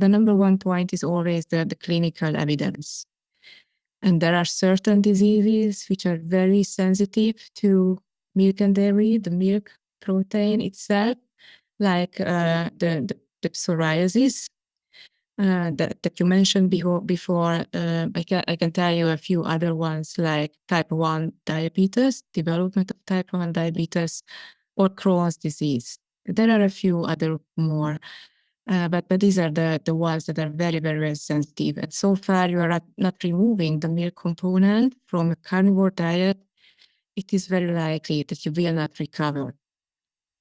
The number one point is always the clinical evidence. And there are certain diseases which are very sensitive to milk and dairy, the milk protein itself, like the psoriasis that you mentioned before. I can tell you a few other ones, like type 1 diabetes, development of type 1 diabetes, or Crohn's disease. There are a few other more. But these are the ones that are very, very, very sensitive. And so far, you are not removing the milk component from a carnivore diet. It is very likely that you will not recover.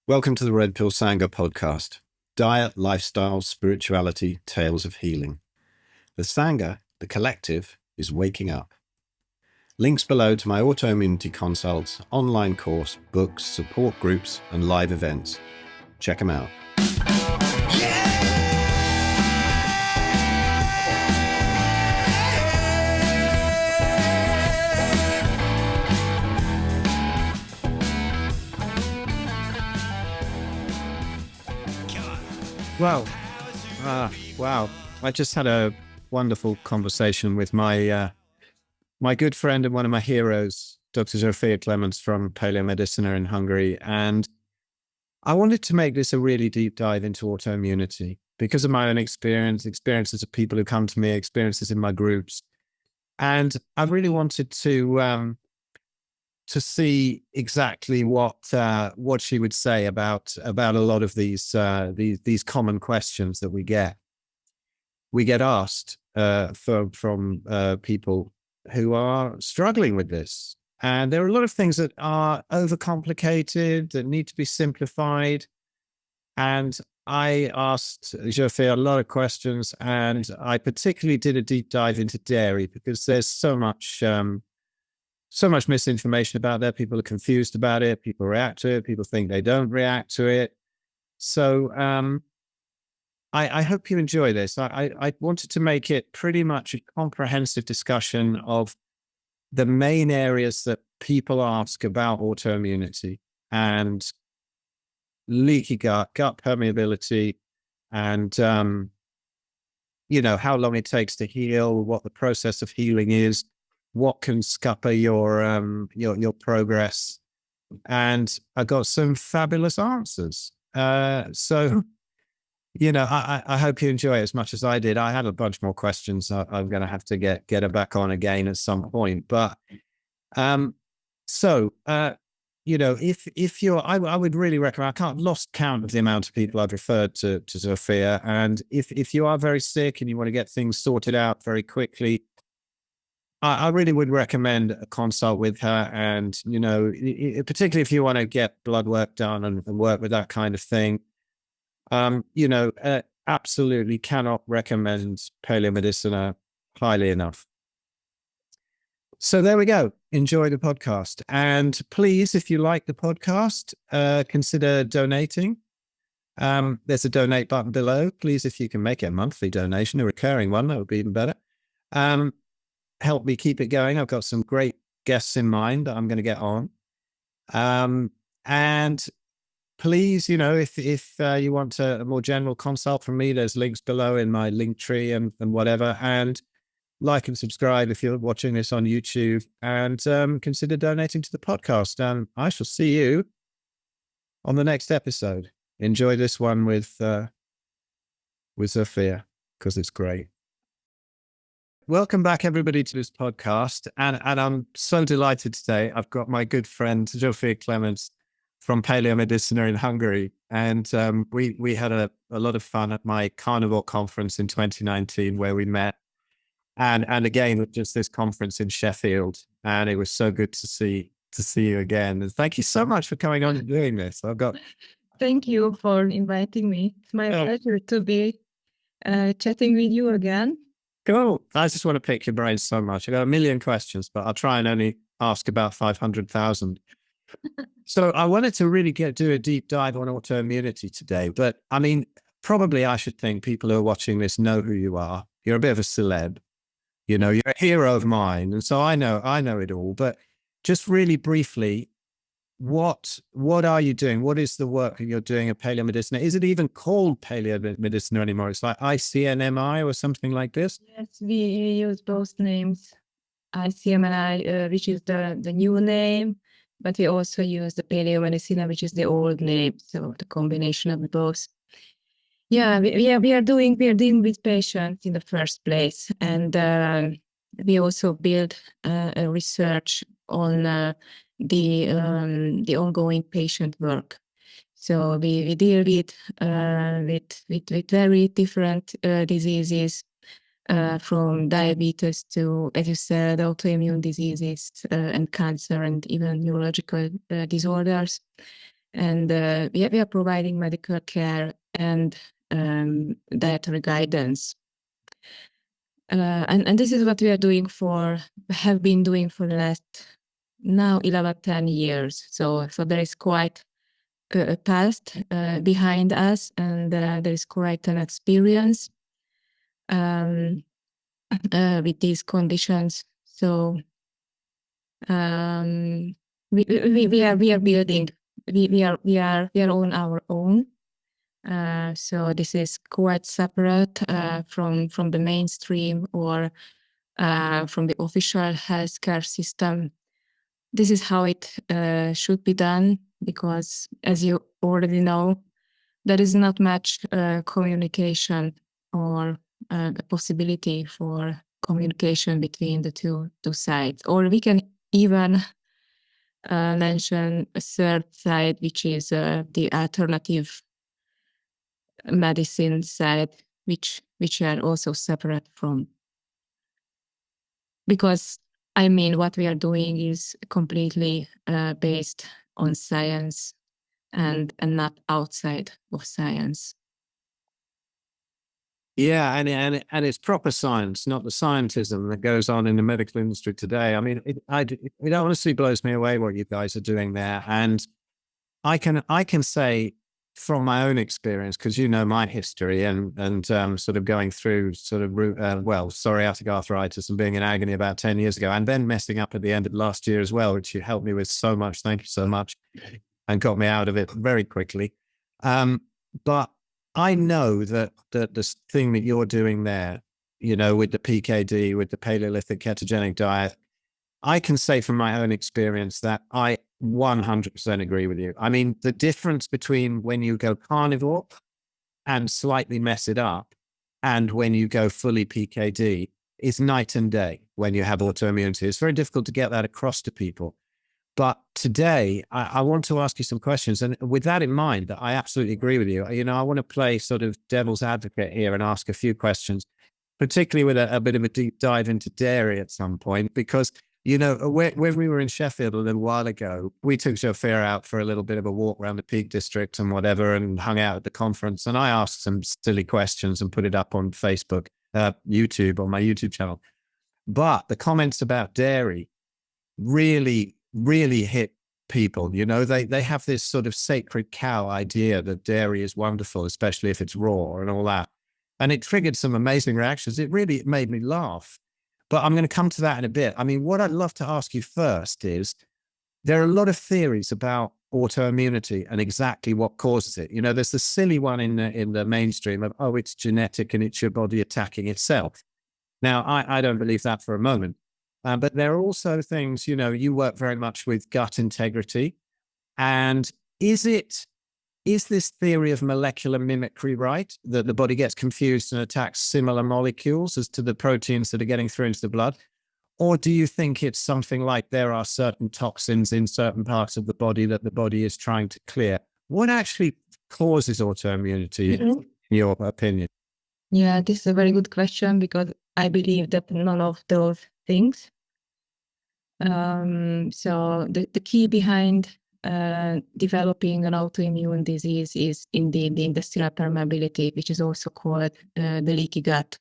Welcome to the Red Pill Sangha podcast. Diet, lifestyle, spirituality, tales of healing. The Sangha, the collective, is waking up. Links below to my autoimmunity consults, online course, books, support groups, and live events. Check them out. Wow. I just had a wonderful conversation with my good friend and one of my heroes, Dr. Zsófia Clemens from Paleomedicina in Hungary. And I wanted to make this a really deep dive into autoimmunity because of my own experiences of people who come to me, experiences in my groups. And I really wanted to see exactly what she would say about a lot of these common questions that we get asked from people who are struggling with this. And there are a lot of things that are overcomplicated, that need to be simplified. And I asked Zsófia a lot of questions, and I particularly did a deep dive into dairy because there's so much misinformation about that. People are confused about it. People react to it. People think they don't react to it. So I hope you enjoy this. I wanted to make it pretty much a comprehensive discussion of the main areas that people ask about autoimmunity and leaky gut permeability, and how long it takes to heal, what the process of healing is, what can scupper your progress. And I got some fabulous answers. So I hope you enjoy it as much as I did. I had a bunch more questions. I'm going to have to get her back on again at some point. But if you're, I would really recommend. I can't lost count of the amount of people I've referred to Zsófia. And if you are very sick and you want to get things sorted out very quickly, I really would recommend a consult with her. And particularly if you want to get blood work done and work with that kind of thing. Absolutely cannot recommend Paleomedicina highly enough. So there we go. Enjoy the podcast. And please, if you like the podcast, consider donating. There's a donate button below. Please, if you can make it a monthly donation, a recurring one, that would be even better. Help me keep it going. I've got some great guests in mind that I'm going to get on. And please, if you want a more general consult from me, there's links below in my link tree and whatever. And like and subscribe if you're watching this on YouTube, and consider donating to the podcast. And I shall see you on the next episode. Enjoy this one with Zsófia, because it's great. Welcome back, everybody, to this podcast. And I'm so delighted today. I've got my good friend, Zsófia Clemens from Paleomedicina in Hungary. And we had a lot of fun at my carnivore conference in 2019 where we met. And again, just this conference in Sheffield. And it was so good to see you again. And thank you so much for coming on and doing this. Thank you for inviting me. It's my pleasure to be chatting with you again. Cool. I just want to pick your brains so much. I got a million questions, but I'll try and only ask about 500,000. So I wanted to really do a deep dive on autoimmunity today. But I mean, probably I should think people who are watching this know who you are. You're a bit of a celeb. You're a hero of mine. And so I know it all. But just really briefly, what are you doing? What is the work that you're doing at Paleomedicina? Is it even called Paleomedicina anymore? It's like ICNMI or something like this? Yes, we use both names, ICMNI, which is the new name, but we also use the Paleomedicina, which is the old name. So the combination of both. Yeah, we are dealing with patients in the first place, and we also build a research on the ongoing patient work. So we deal with very different diseases, from diabetes to, as you said, autoimmune diseases and cancer and even neurological disorders. And we are providing medical care and dietary guidance. And this is what we have been doing for the last now 10 years. So there is quite a past behind us, and there is quite an experience with these conditions. So we are building. We are on our own. So this is quite separate from the mainstream or from the official healthcare system. This is how it should be done, because, as you already know, there is not much communication or a possibility for communication between the two sides. Or we can even mention a third side, which is the alternative medicine side, which are also separate from. Because I mean, what we are doing is completely based on science and not outside of science. Yeah, and it's proper science, not the scientism that goes on in the medical industry today. I mean, it honestly blows me away what you guys are doing there. And I can say from my own experience, because you know my history and sort of going through sort of psoriatic arthritis and being in agony about 10 years ago, and then messing up at the end of last year as well, which you helped me with so much. Thank you so much, and got me out of it very quickly. But I know that this thing that you're doing there, you know, with the PKD, with the Paleolithic Ketogenic Diet, I can say from my own experience that I 100% agree with you. I mean, the difference between when you go carnivore and slightly mess it up and when you go fully PKD is night and day when you have autoimmunity. It's very difficult to get that across to people. But today, I want to ask you some questions. And with that in mind, I absolutely agree with you. You know, I want to play sort of devil's advocate here and ask a few questions, particularly with a bit of a deep dive into dairy at some point, because, you know, when we were in Sheffield a little while ago, we took Zsófia out for a little bit of a walk around the Peak District and whatever, and hung out at the conference. And I asked some silly questions and put it up on Facebook, YouTube, on my YouTube channel. But the comments about dairy really hit people. You know, they have this sort of sacred cow idea that dairy is wonderful, especially if it's raw and all that. And it triggered some amazing reactions. It really made me laugh. But I'm going to come to that in a bit. I mean, what I'd love to ask you first is, there are a lot of theories about autoimmunity and exactly what causes it. You know, there's the silly one in the mainstream of, oh, it's genetic and it's your body attacking itself. Now, I don't believe that for a moment. But there are also things, you know, you work very much with gut integrity. And is this theory of molecular mimicry right? That the body gets confused and attacks similar molecules as to the proteins that are getting through into the blood? Or do you think it's something like there are certain toxins in certain parts of the body that the body is trying to clear? What actually causes autoimmunity, in your opinion? Yeah, this is a very good question, because I believe that none of those things. So the key behind developing an autoimmune disease is indeed the intestinal permeability, which is also called the leaky gut,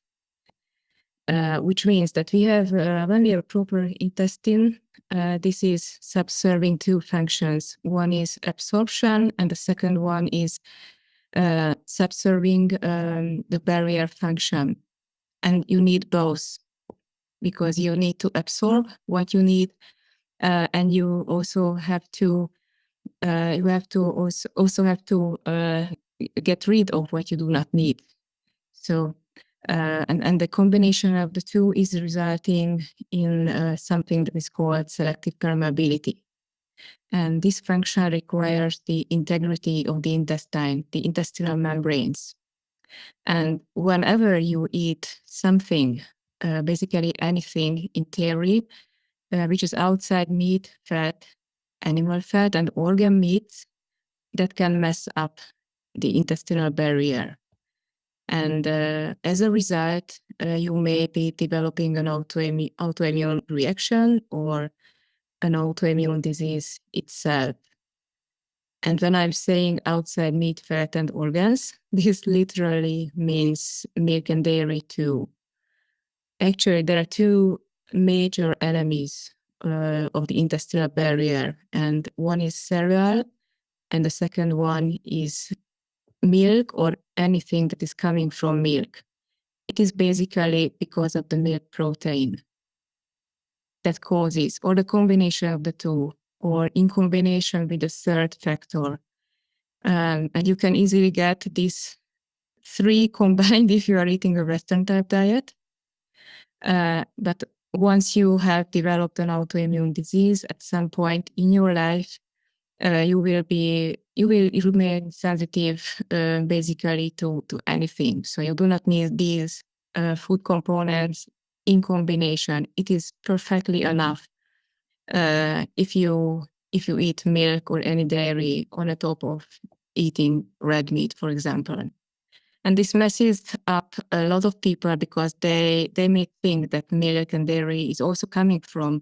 which means that we have, when we have a proper intestine, this is subserving two functions. One is absorption, and the second one is subserving the barrier function. And you need both, because you need to absorb what you need, and you also have to you have to also have to get rid of what you do not need. So, and the combination of the two is resulting in something that is called selective permeability. And this function requires the integrity of the intestine, the intestinal membranes. And whenever you eat something, basically anything in theory, which is outside meat, fat, animal fat, and organ meats, that can mess up the intestinal barrier. And as a result, you may be developing an autoimmune reaction or an autoimmune disease itself. And when I'm saying outside meat, fat, and organs, this literally means milk and dairy too. Actually, there are two major enemies of the intestinal barrier, and one is cereal, and the second one is milk or anything that is coming from milk. It is basically because of the milk protein that causes, or the combination of the two, or in combination with the third factor. And you can easily get these three combined if you are eating a Western type diet. But once you have developed an autoimmune disease at some point in your life, you will remain sensitive basically to anything. So you do not need these food components in combination. It is perfectly enough if you eat milk or any dairy on the top of eating red meat, for example. And this messes up a lot of people because they may think that milk and dairy is also coming from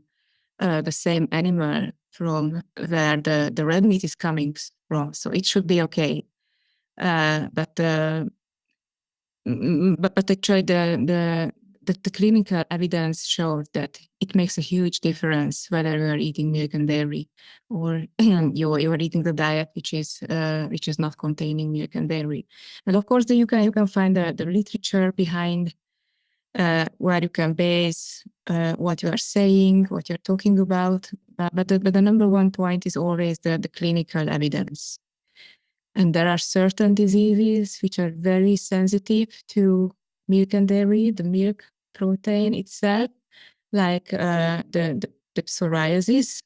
the same animal from where the red meat is coming from. So it should be okay. But actually the clinical evidence shows that it makes a huge difference whether you are eating milk and dairy or you are eating the diet which is not containing milk and dairy. And of course, you can find the literature behind where you can base what you are saying, what you're talking about. But the number one point is always the clinical evidence. And there are certain diseases which are very sensitive to milk and dairy, the milk protein itself, like the psoriasis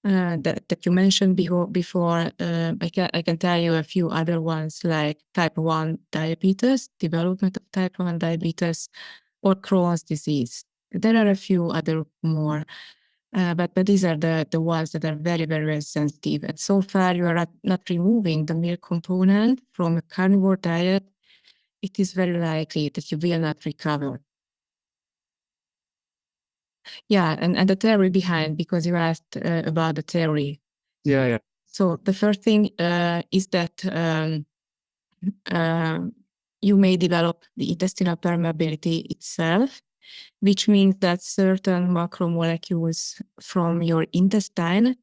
that you mentioned before. I can tell you a few other ones like type 1 diabetes, development of type 1 diabetes, or Crohn's disease. There are a few other more. But these are the ones that are very, very, very sensitive. And so far, you are not removing the milk component from a carnivore diet. It is very likely that you will not recover. Yeah, and the theory behind, because you asked about the theory. Yeah. So the first thing is that you may develop the intestinal permeability itself, which means that certain macromolecules from your intestine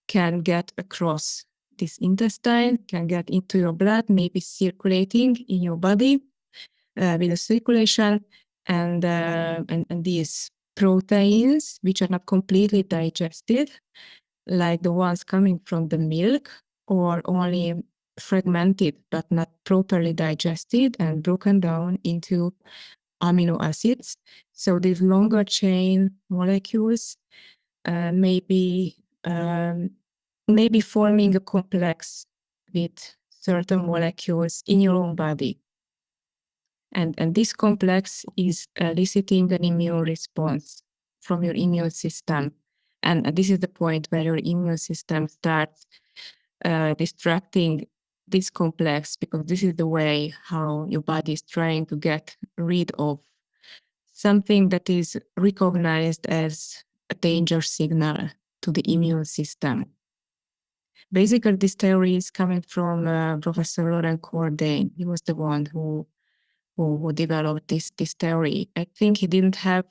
can get across this intestine, can get into your blood, maybe circulating in your body with the circulation, and these proteins, which are not completely digested, like the ones coming from the milk, or only fragmented but not properly digested and broken down into amino acids. So these longer chain molecules may be forming a complex with certain molecules in your own body. And this complex is eliciting an immune response from your immune system. And this is the point where your immune system starts destructing this complex, because this is the way how your body is trying to get rid of something that is recognized as a danger signal to the immune system. Basically, this theory is coming from Professor Laurent Cordain. He was the one who developed this theory. I think he didn't have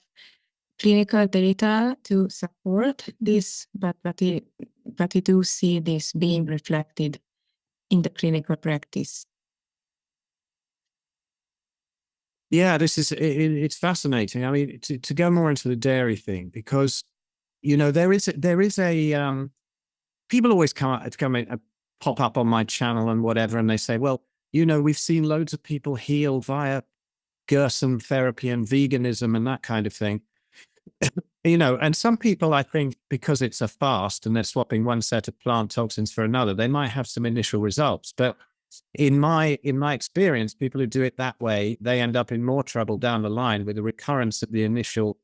clinical data to support this, but he do see this being reflected in the clinical practice. Yeah, it's fascinating. I mean, to go more into the dairy thing, because there is a people always pop up on my channel and whatever, and they say, well, we've seen loads of people heal via Gerson therapy and veganism and that kind of thing. And some people, I think, because it's a fast and they're swapping one set of plant toxins for another, they might have some initial results. But in my experience, people who do it that way, they end up in more trouble down the line with the recurrence of the initial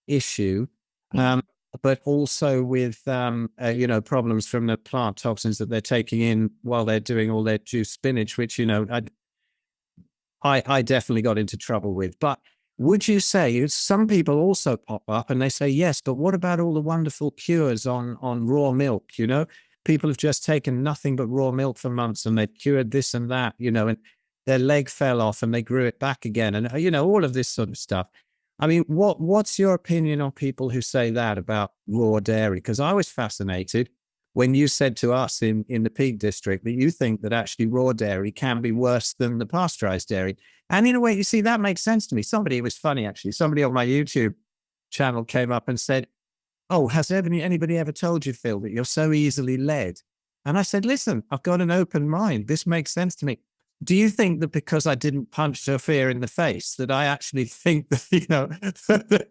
issue, but also with problems from the plant toxins that they're taking in while they're doing all their juice spinach, which I definitely got into trouble with. But would you say some people also pop up and they say, yes, but what about all the wonderful cures on raw milk? People have just taken nothing but raw milk for months and they've cured this and that, and their leg fell off and they grew it back again. And, all of this sort of stuff. I mean, what's your opinion on people who say that about raw dairy? Because I was fascinated when you said to us in the Peak District that you think that actually raw dairy can be worse than the pasteurized dairy. And in a way, you see, that makes sense to me. It was funny, actually. Somebody on my YouTube channel came up and said, oh, has anybody ever told you, Phil, that you're so easily led? And I said, listen, I've got an open mind. This makes sense to me. Do you think that because I didn't punch Zsófia in the face that I actually think that,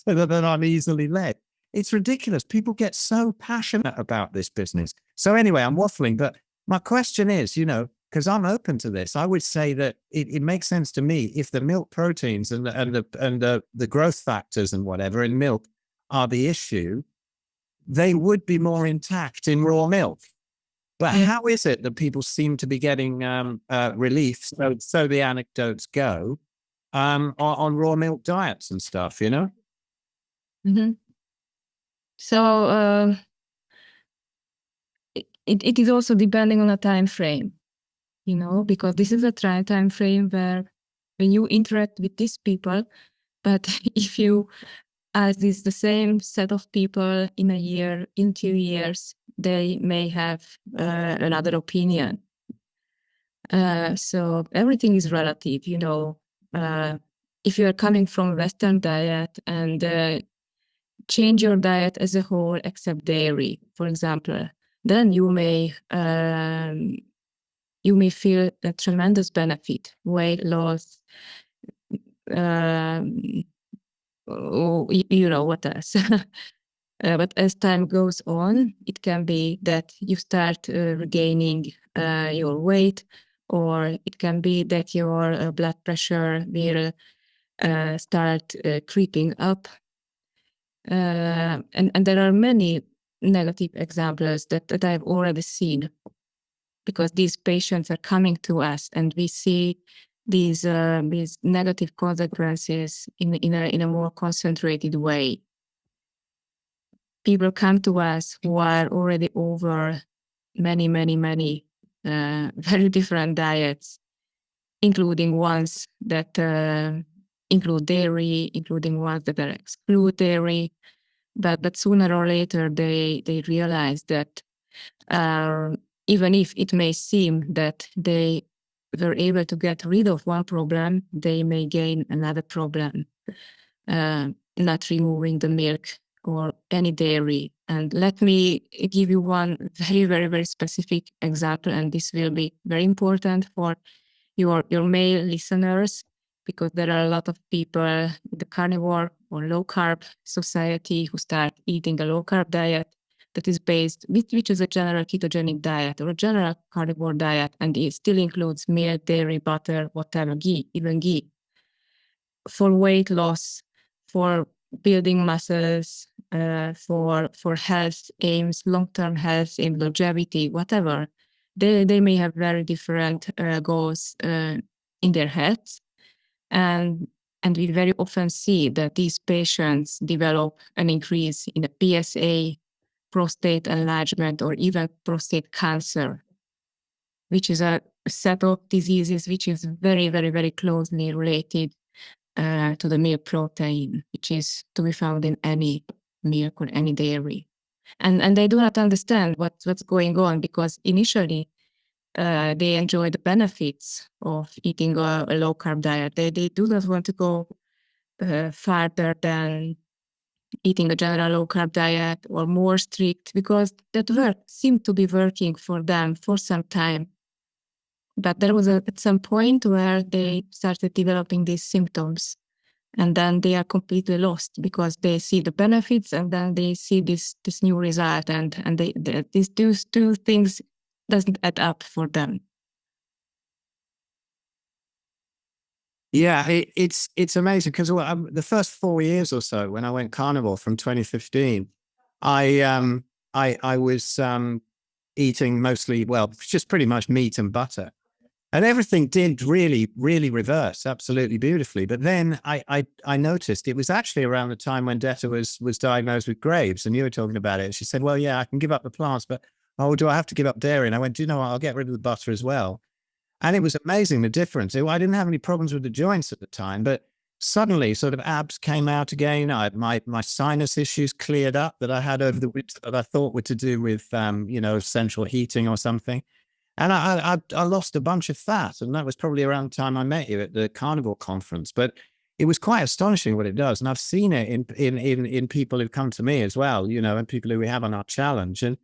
that I'm easily led? It's ridiculous. People get so passionate about this business. So anyway, I'm waffling, but my question is, because I'm open to this, I would say that it makes sense to me if the milk proteins and the growth factors and whatever in milk are the issue, they would be more intact in raw milk. But how is it that people seem to be getting relief? So the anecdotes go on raw milk diets and stuff, Mm-hmm. So it is also depending on a time frame, because this is a time frame where when you interact with these people, but if you ask the same set of people in a year, in 2 years, they may have another opinion. So everything is relative, if you are coming from a Western diet and change your diet as a whole except dairy, for example, then you may feel a tremendous benefit, weight loss, what else. But as time goes on, it can be that you start regaining your weight, or it can be that your blood pressure will start creeping up. And there are many negative examples that I've already seen, because these patients are coming to us and we see these negative consequences in a more concentrated way. People come to us who are already over many very different diets, including ones that include dairy, including ones that exclude dairy. But sooner or later, they realize that even if it may seem that they were able to get rid of one problem, they may gain another problem, not removing the milk or any dairy. And let me give you one very specific example, and this will be very important for your male listeners, because there are a lot of people in the carnivore or low carb society who start eating a low carb diet that is based, which is a general ketogenic diet or a general carnivore diet, and it still includes milk, dairy, butter, whatever, ghee, even ghee, for weight loss, for building muscles, for health aims, long-term health aims, longevity, whatever. They may have very different goals in their heads, and we very often see that these patients develop an increase in the PSA, prostate enlargement, or even prostate cancer, which is a set of diseases which is very closely related to the milk protein, which is to be found in any milk or any dairy. And they do not understand what's going on, because initially they enjoy the benefits of eating a low carb diet. They do not want to go farther than eating a general low carb diet or more strict, because that seemed to be working for them for some time. But there was at some point where they started developing these symptoms, and then they are completely lost because they see the benefits and then they see this new result, and these two things doesn't add up for them. Yeah, it's amazing because the first 4 years or so when I went carnivore from 2015, I was eating mostly, well, just pretty much meat and butter, and everything did really, really reverse absolutely beautifully. But then I noticed it was actually around the time when Detta was diagnosed with Graves, and you were talking about it. And she said, "Well, yeah, I can give up the plants, but oh, do I have to give up dairy?" And I went, "Do you know what? I'll get rid of the butter as well." And it was amazing, the difference. I didn't have any problems with the joints at the time, but suddenly sort of abs came out again. My sinus issues cleared up that I had over the winter that I thought were to do with, central heating or something. And I lost a bunch of fat. And that was probably around the time I met you at the carnivore conference. But it was quite astonishing what it does. And I've seen it in people who come to me as well, and people who we have on our challenge. And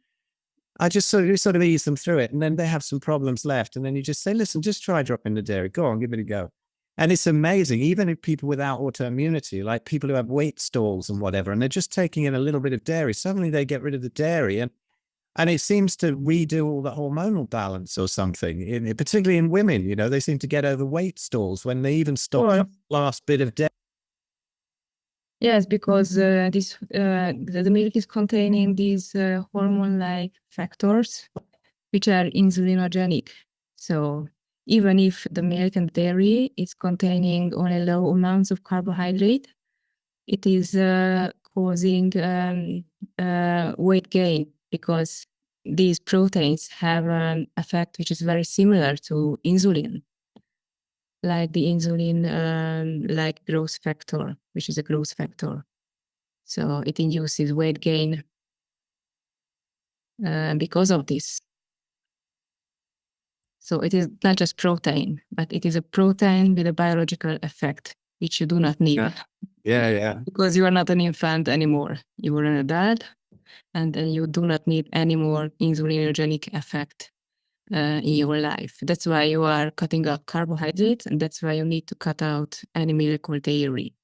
I just sort of ease them through it. And then they have some problems left. And then you just say, listen, just try dropping the dairy. Go on, give it a go. And it's amazing, even if people without autoimmunity, like people who have weight stalls and whatever, and they're just taking in a little bit of dairy, suddenly they get rid of the dairy. And it seems to redo all the hormonal balance or something, particularly in women. They seem to get over weight stalls when they even stop the last bit of dairy. Yes, because the milk is containing these hormone-like factors, which are insulinogenic. So even if the milk and dairy is containing only low amounts of carbohydrate, it is causing weight gain, because these proteins have an effect which is very similar to insulin, like the insulin, like growth factor, which is a growth factor. So it induces weight gain because of this. So it is not just protein, but it is a protein with a biological effect, which you do not need. Yeah. Because you are not an infant anymore. You are an adult, and then you do not need any more insulinogenic effect in your life. That's why you are cutting out carbohydrates, and that's why you need to cut out any milk or dairy.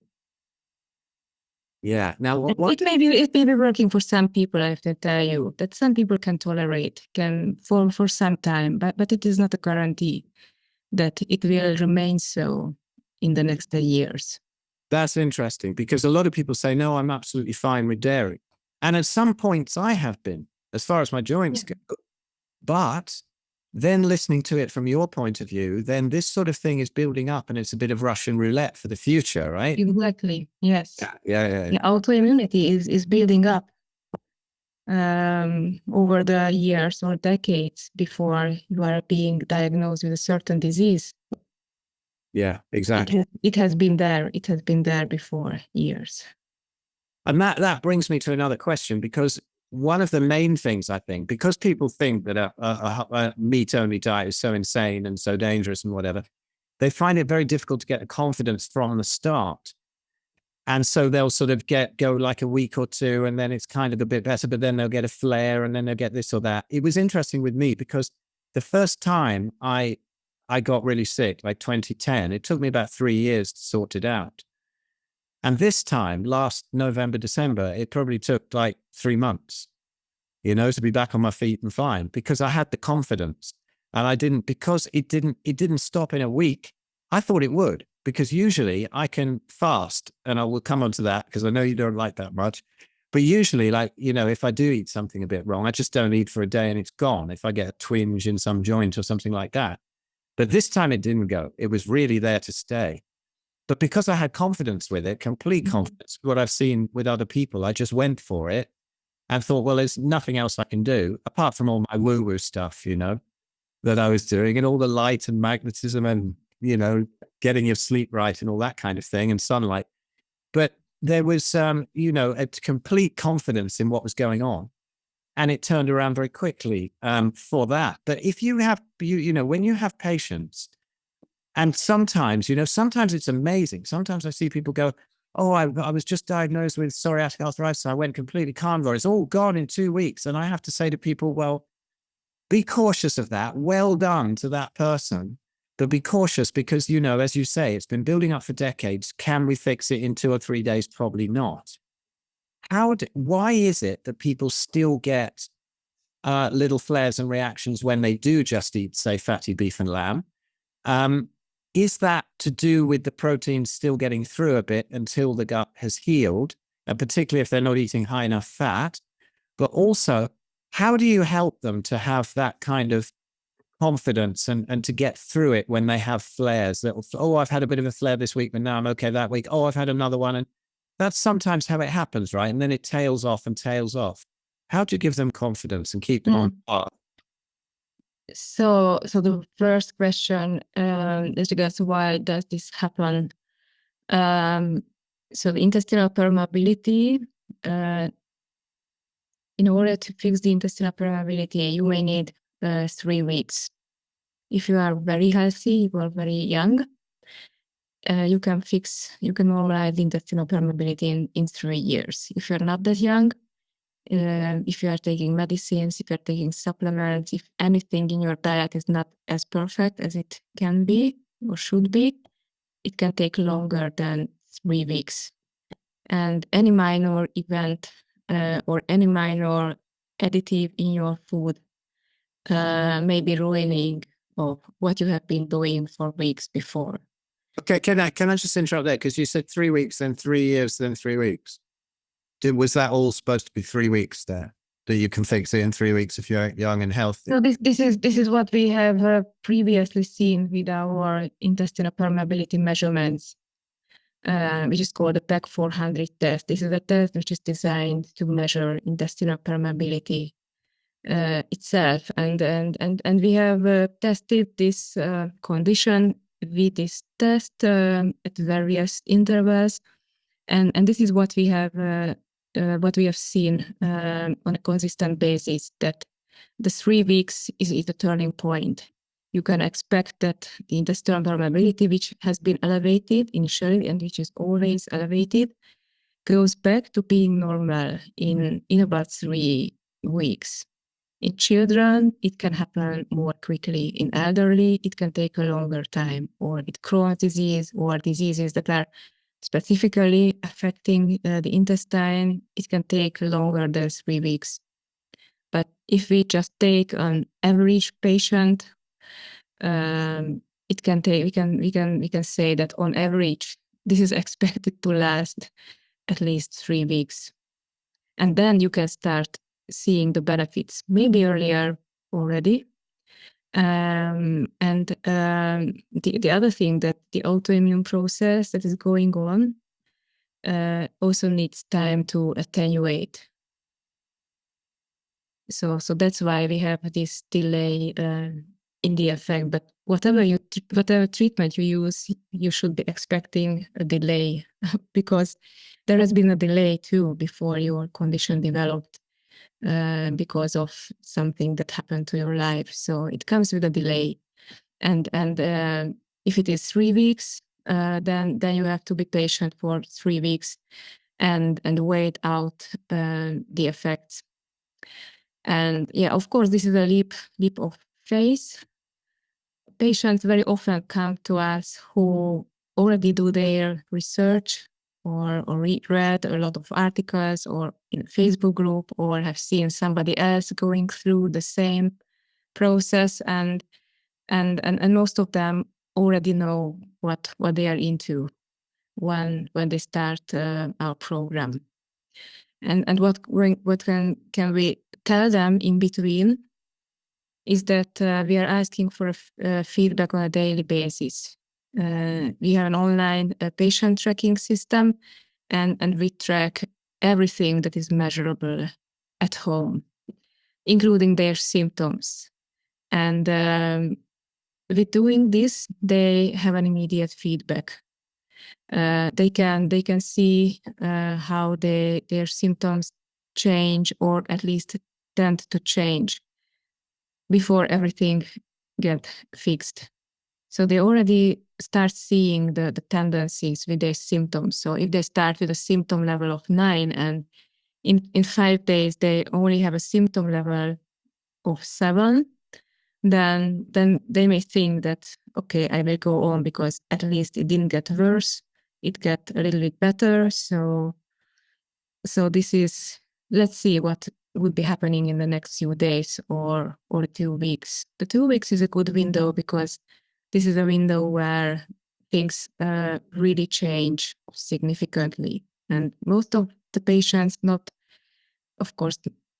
Yeah. Now, it may be working for some people. I have to tell you that some people can tolerate, can for some time, but it is not a guarantee that it will remain so in the next years. That's interesting, because a lot of people say, no, I'm absolutely fine with dairy. And at some points I have been, as far as my joints go. But then listening to it from your point of view, then this sort of thing is building up, and it's a bit of Russian roulette for the future, right? Exactly. Yes. Yeah. Autoimmunity is building up over the years or decades before you are being diagnosed with a certain disease. Yeah, exactly. It has been there. It has been there before years. And that brings me to another question, because one of the main things, I think, because people think that a meat-only diet is so insane and so dangerous and whatever, they find it very difficult to get the confidence from the start. And so they'll sort of go like a week or two, and then it's kind of a bit better, but then they'll get a flare, and then they'll get this or that. It was interesting with me, because the first time I got really sick, like 2010, it took me about 3 years to sort it out. And this time, last November, December, it probably took like 3 months, to be back on my feet and fine, because I had the confidence. And because it didn't stop in a week. I thought it would, because usually I can fast, and I will come on to that because I know you don't like that much. But usually, like, if I do eat something a bit wrong, I just don't eat for a day and it's gone. If I get a twinge in some joint or something like that. But this time it didn't go. It was really there to stay. But because I had confidence with it, complete confidence, what I've seen with other people, I just went for it and thought, well, there's nothing else I can do apart from all my woo-woo stuff, that I was doing, and all the light and magnetism and, getting your sleep right and all that kind of thing, and sunlight. But there was, a complete confidence in what was going on. And it turned around very quickly for that. But if you have, when you have patients, and sometimes it's amazing. Sometimes I see people go, oh, I was just diagnosed with psoriatic arthritis. I went completely carnivore. It's all gone in 2 weeks. And I have to say to people, well, be cautious of that. Well done to that person. But be cautious because, as you say, it's been building up for decades. Can we fix it in 2 or 3 days? Probably not. Why is it that people still get little flares and reactions when they do just eat, say, fatty beef and lamb? Is that to do with the protein still getting through a bit until the gut has healed, and particularly if they're not eating high enough fat? But also, how do you help them to have that kind of confidence and to get through it when they have flares that, oh, I've had a bit of a flare this week, but now I'm okay that week. Oh, I've had another one. And that's sometimes how it happens, right? And then it tails off and tails off. How do you give them confidence and keep them on path? So the first question is regards why does this happen? So the intestinal permeability, in order to fix the intestinal permeability, you may need 3 weeks. If you are very healthy, you are very young, you can normalize the intestinal permeability in 3 years. If you're not that young, if you are taking medicines, if you're taking supplements, if anything in your diet is not as perfect as it can be or should be, it can take longer than 3 weeks. And any minor event or any minor additive in your food may be ruining of what you have been doing for weeks before. Okay, can I just interrupt there? Because you said 3 weeks, then 3 years, then 3 weeks. Was that all supposed to be 3 weeks there? That you can fix it in 3 weeks if you're young and healthy? So this is what we have previously seen with our intestinal permeability measurements, which is called the PEC 400 test. This is a test which is designed to measure intestinal permeability itself, and we have tested this condition with this test at various intervals, and this is what we have seen on a consistent basis, that the 3 weeks is the turning point. You can expect that the intestinal permeability, which has been elevated initially and which is always elevated, goes back to being normal in about 3 weeks. In children, it can happen more quickly. In elderly, it can take a longer time, or with Crohn's disease or diseases that are specifically affecting the intestine, it can take longer than 3 weeks. But if we just take an average patient, it can take. We can say that on average, this is expected to last at least 3 weeks, and then you can start seeing the benefits maybe earlier already. And the other thing, that the autoimmune process that is going on also needs time to attenuate. So that's why we have this delay in the effect. But whatever treatment you use, you should be expecting a delay because there has been a delay too before your condition developed because of something that happened to your life. So it comes with a delay, and if it is 3 weeks, then you have to be patient for 3 weeks and wait out the effects. And yeah, of course, this is a leap of faith. Patients very often come to us who already do their research or read a lot of articles or in a Facebook group, or have seen somebody else going through the same process, and most of them already know what they are into when they start our program. And what can we tell them in between is that we are asking for feedback on a daily basis. We have an online patient tracking system, and we track everything that is measurable at home, including their symptoms. And with doing this, they have an immediate feedback. They can see how their symptoms change, or at least tend to change, before everything get fixed. So they already start seeing the tendencies with their symptoms. So if they start with a symptom level of 9 and in 5 days they only have a symptom level of 7, then they may think that, okay, I will go on because at least it didn't get worse. It got a little bit better. So this is, let's see what would be happening in the next few days or 2 weeks. The 2 weeks is a good window because this is a window where things really change significantly. And most of the patients of course,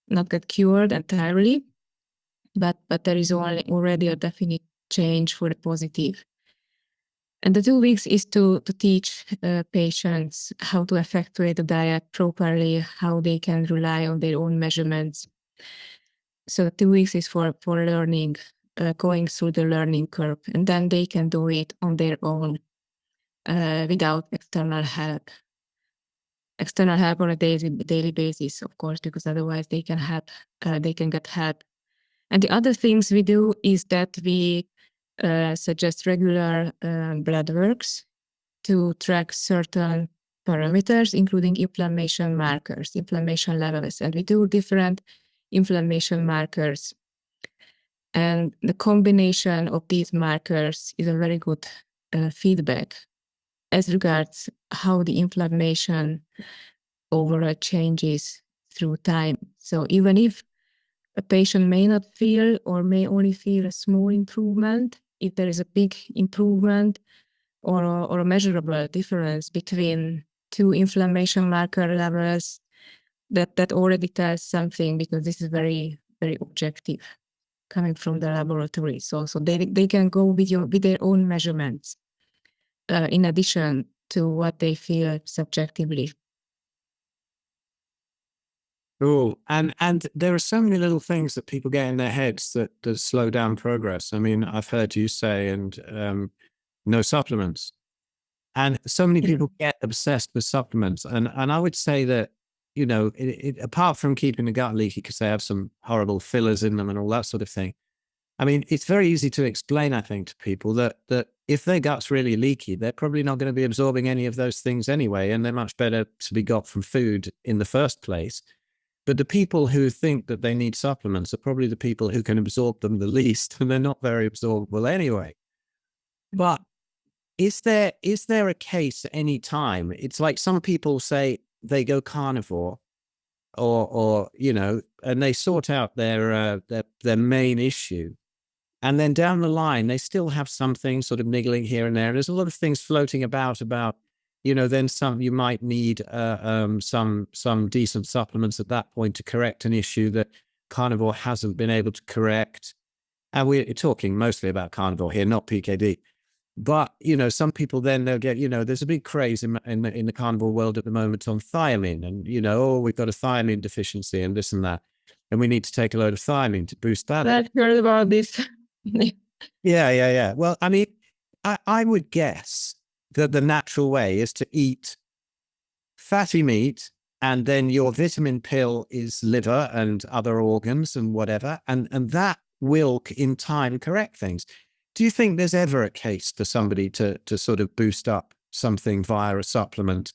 not get cured entirely, but there is already a definite change for the positive. And the 2 weeks is to teach patients how to effectuate the diet properly, how they can rely on their own measurements. So the 2 weeks is for learning, going through the learning curve, and then they can do it on their own without external help. External help on a daily basis, of course, because otherwise they can get help. And the other things we do is that we suggest regular blood works to track certain parameters, including inflammation markers, inflammation levels. And we do different inflammation markers. And the combination of these markers is a very good feedback as regards how the inflammation overall changes through time. So even if a patient may not feel or may only feel a small improvement, if there is a big improvement or a measurable difference between 2 inflammation marker levels, that already tells something, because this is very, very objective coming from the laboratory. So they can go with their own measurements in addition to what they feel subjectively. Cool. And there are so many little things that people get in their heads that slow down progress. I mean, I've heard you say, and no supplements. And so many people get obsessed with supplements. And I would say that, you know, apart from keeping the gut leaky because they have some horrible fillers in them and all that sort of thing, I mean, it's very easy to explain, I think, to people that if their gut's really leaky, they're probably not going to be absorbing any of those things anyway, and they're much better to be got from food in the first place. But the people who think that they need supplements are probably the people who can absorb them the least, and they're not very absorbable anyway. But is there a case at any time? It's like some people say they go carnivore, or you know, and they sort out their main issue. And then down the line, they still have something sort of niggling here and there. There's a lot of things floating about, you know, then you might need some decent supplements at that point to correct an issue that carnivore hasn't been able to correct. And we're talking mostly about carnivore here, not PKD. But, you know, some people then they'll get, you know, there's a big craze in the carnivore world at the moment on thiamine. And, you know, oh, we've got a thiamine deficiency and this and that. And we need to take a load of thiamine to boost that. I've heard about this. Yeah. Well, I mean, I would guess that the natural way is to eat fatty meat, and then your vitamin pill is liver and other organs and whatever, and that will in time correct things. Do you think there's ever a case for somebody to sort of boost up something via a supplement,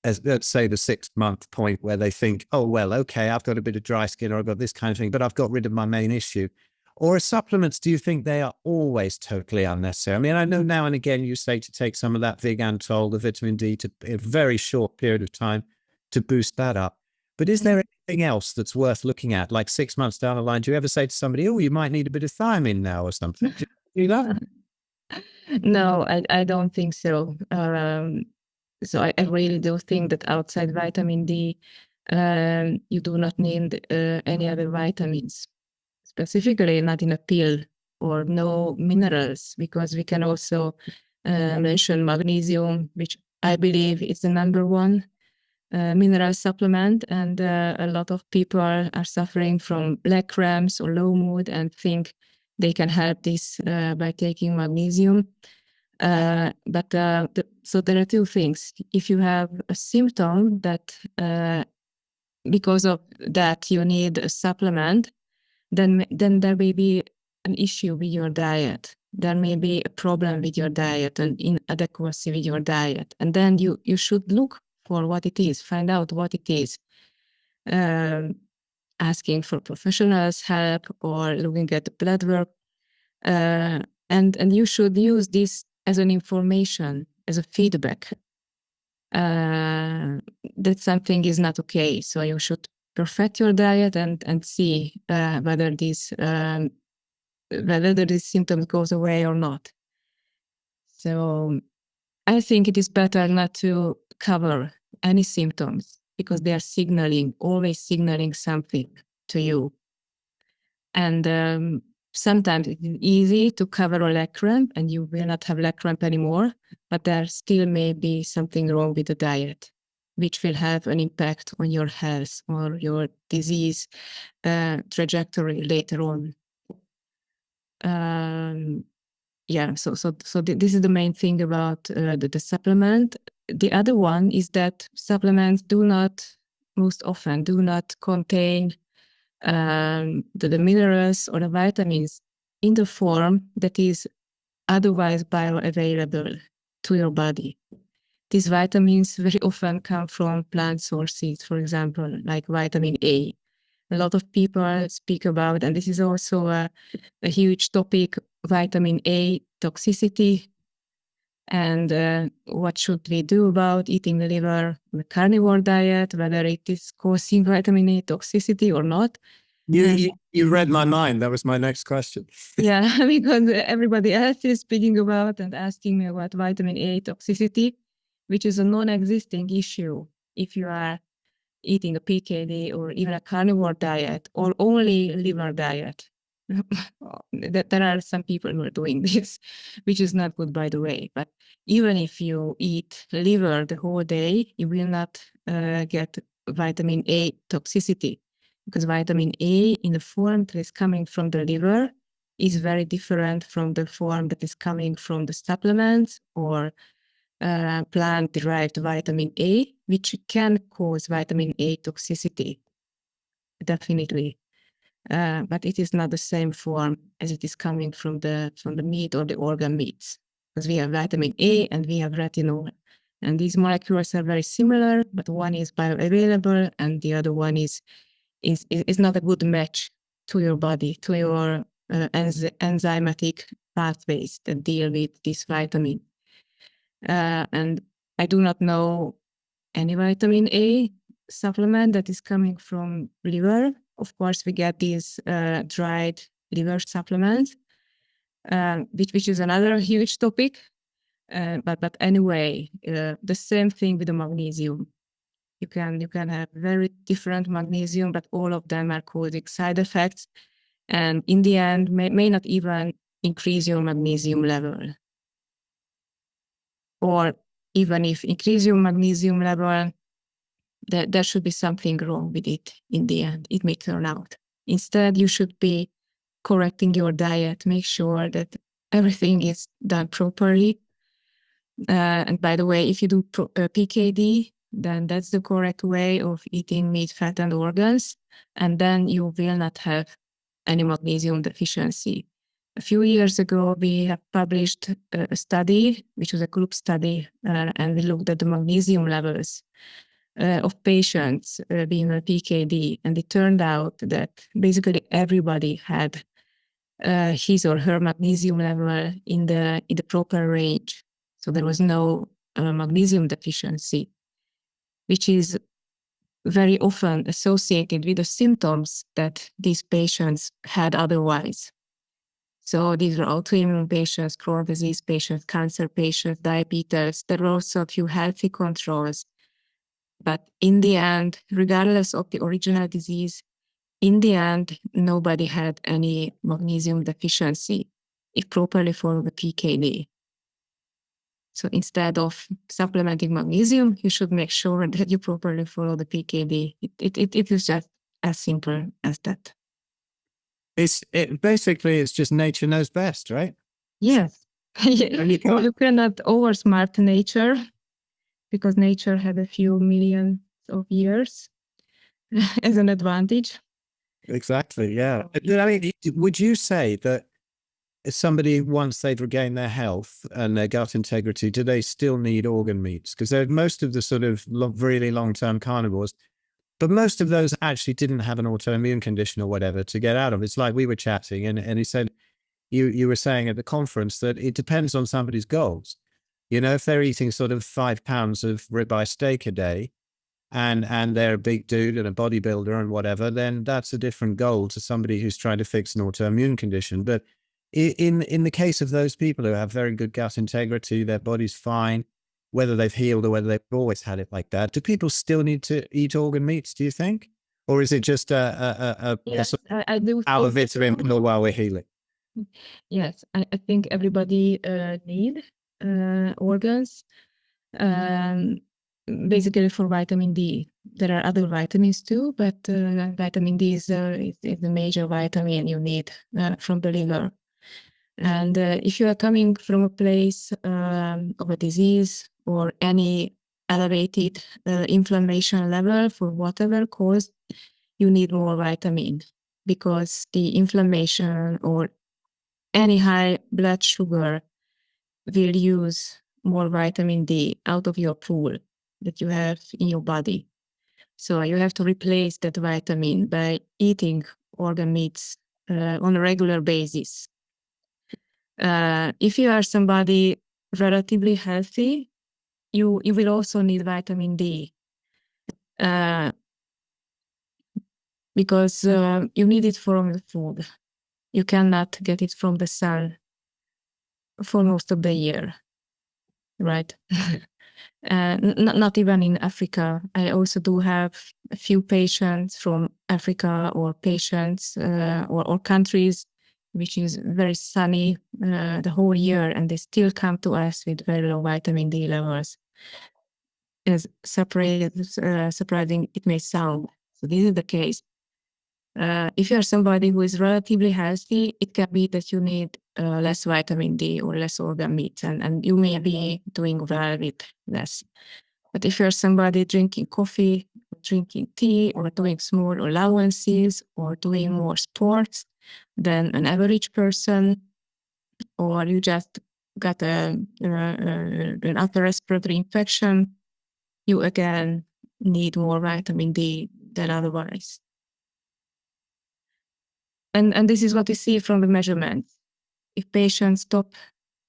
as let's say the 6-month point where they think, oh, well, okay, I've got a bit of dry skin or I've got this kind of thing, but I've got rid of my main issue? Or supplements, do you think they are always totally unnecessary? I mean, I know now and again you say to take some of that Vigantol, the vitamin D, to a very short period of time to boost that up. But is there anything else that's worth looking at? Like 6 months down the line, do you ever say to somebody, oh, you might need a bit of thiamine now or something? Do you do that? No, I don't think so. So I really do think that outside vitamin D, you do not need any other vitamins, specifically not in a pill, or no minerals, because we can also mention magnesium, which I believe is the #1 mineral supplement. And a lot of people are suffering from leg cramps or low mood and think they can help this by taking magnesium. So there are 2 things. If you have a symptom that because of that you need a supplement, then there may be an issue with your diet. there may be a problem with your diet, an inadequacy with your diet. And then you should look for what it is, find out what it is. Asking for professionals' help or looking at the blood work. And you should use this as an information, as a feedback. That something is not okay. So you should perfect your diet and see whether these symptoms goes away or not. So I think it is better not to cover any symptoms because they are always signaling something to you. And sometimes it's easy to cover a leg cramp and you will not have leg cramp anymore, but there still may be something wrong with the diet, which will have an impact on your health or your disease trajectory later on. So this is the main thing about the supplement. The other one is that supplements most often do not contain the minerals or the vitamins in the form that is otherwise bioavailable to your body. These vitamins very often come from plant sources, for example, like vitamin A. A lot of people speak about, and this is also a huge topic, vitamin A toxicity. And what should we do about eating the liver, the carnivore diet, whether it is causing vitamin A toxicity or not? You read my mind. That was my next question. Yeah, because everybody else is speaking about and asking me about vitamin A toxicity, which is a non-existing issue if you are eating a PKD or even a carnivore diet or only liver diet. There are some people who are doing this, which is not good, by the way. But even if you eat liver the whole day, you will not get vitamin A toxicity, because vitamin A in the form that is coming from the liver is very different from the form that is coming from the supplements or plant-derived vitamin A, which can cause vitamin A toxicity, definitely. But it is not the same form as it is coming from the meat or the organ meats, because we have vitamin A and we have retinol. And these molecules are very similar, but one is bioavailable and the other one is not a good match to your body, to your enzymatic pathways that deal with this vitamin. And I do not know any vitamin A supplement that is coming from liver. Of course, we get these dried liver supplements, which is another huge topic. But anyway, the same thing with the magnesium. You can have very different magnesium, but all of them are causing side effects, and in the end may not even increase your magnesium level. Or even if increase your magnesium level, there should be something wrong with it in the end. It may turn out. Instead, you should be correcting your diet, make sure that everything is done properly. And by the way, if you do PKD, then that's the correct way of eating meat, fat, and organs. And then you will not have any magnesium deficiency. A few years ago, we have published a study, which was a group study, and we looked at the magnesium levels of patients being on PKD. And it turned out that basically everybody had his or her magnesium level in the proper range. So there was no magnesium deficiency, which is very often associated with the symptoms that these patients had otherwise. So these are autoimmune patients, Crohn's disease patients, cancer patients, diabetes. There were also a few healthy controls. But in the end, regardless of the original disease, in the end, nobody had any magnesium deficiency if properly followed the PKD. So instead of supplementing magnesium, you should make sure that you properly follow the PKD. It is just as simple as that. Basically, it's just nature knows best, right? Yes. You cannot oversmart nature, because nature had a few millions of years as an advantage. Exactly, yeah. I mean, would you say that somebody, once they've regained their health and their gut integrity, do they still need organ meats? Because most of the sort of really long-term carnivores, but most of those actually didn't have an autoimmune condition or whatever to get out of. It's like we were chatting, and he said, you were saying at the conference that it depends on somebody's goals. You know, if they're eating sort of 5 pounds of ribeye steak a day, and they're a big dude and a bodybuilder and whatever, then that's a different goal to somebody who's trying to fix an autoimmune condition. But in the case of those people who have very good gut integrity, their body's fine, whether they've healed or whether they've always had it like that, do people still need to eat organ meats, do you think? Or is it just a Yes, I do our think vitamin pill while we're healing? yes, I think everybody need organs. Basically for vitamin D. There are other vitamins too, but vitamin D is the major vitamin you need from the liver. And if you are coming from a place of a disease or any elevated inflammation level for whatever cause, you need more vitamin, because the inflammation or any high blood sugar will use more vitamin D out of your pool that you have in your body. So you have to replace that vitamin by eating organ meats on a regular basis. If you are somebody relatively healthy, you will also need vitamin D because you need it from the food. You cannot get it from the sun for most of the year, right? Not even in Africa. I also do have a few patients from Africa, or patients or countries which is very sunny the whole year, and they still come to us with very low vitamin D levels. As surprising it may sound, so this is the case. If you are somebody who is relatively healthy, it can be that you need less vitamin D or less organ meats, and you may be doing well with less. But if you're somebody drinking coffee, drinking tea, or doing small allowances, or doing more sports than an average person, or you just got an upper respiratory infection, you again need more vitamin D than otherwise. And this is what we see from the measurements. If patients stop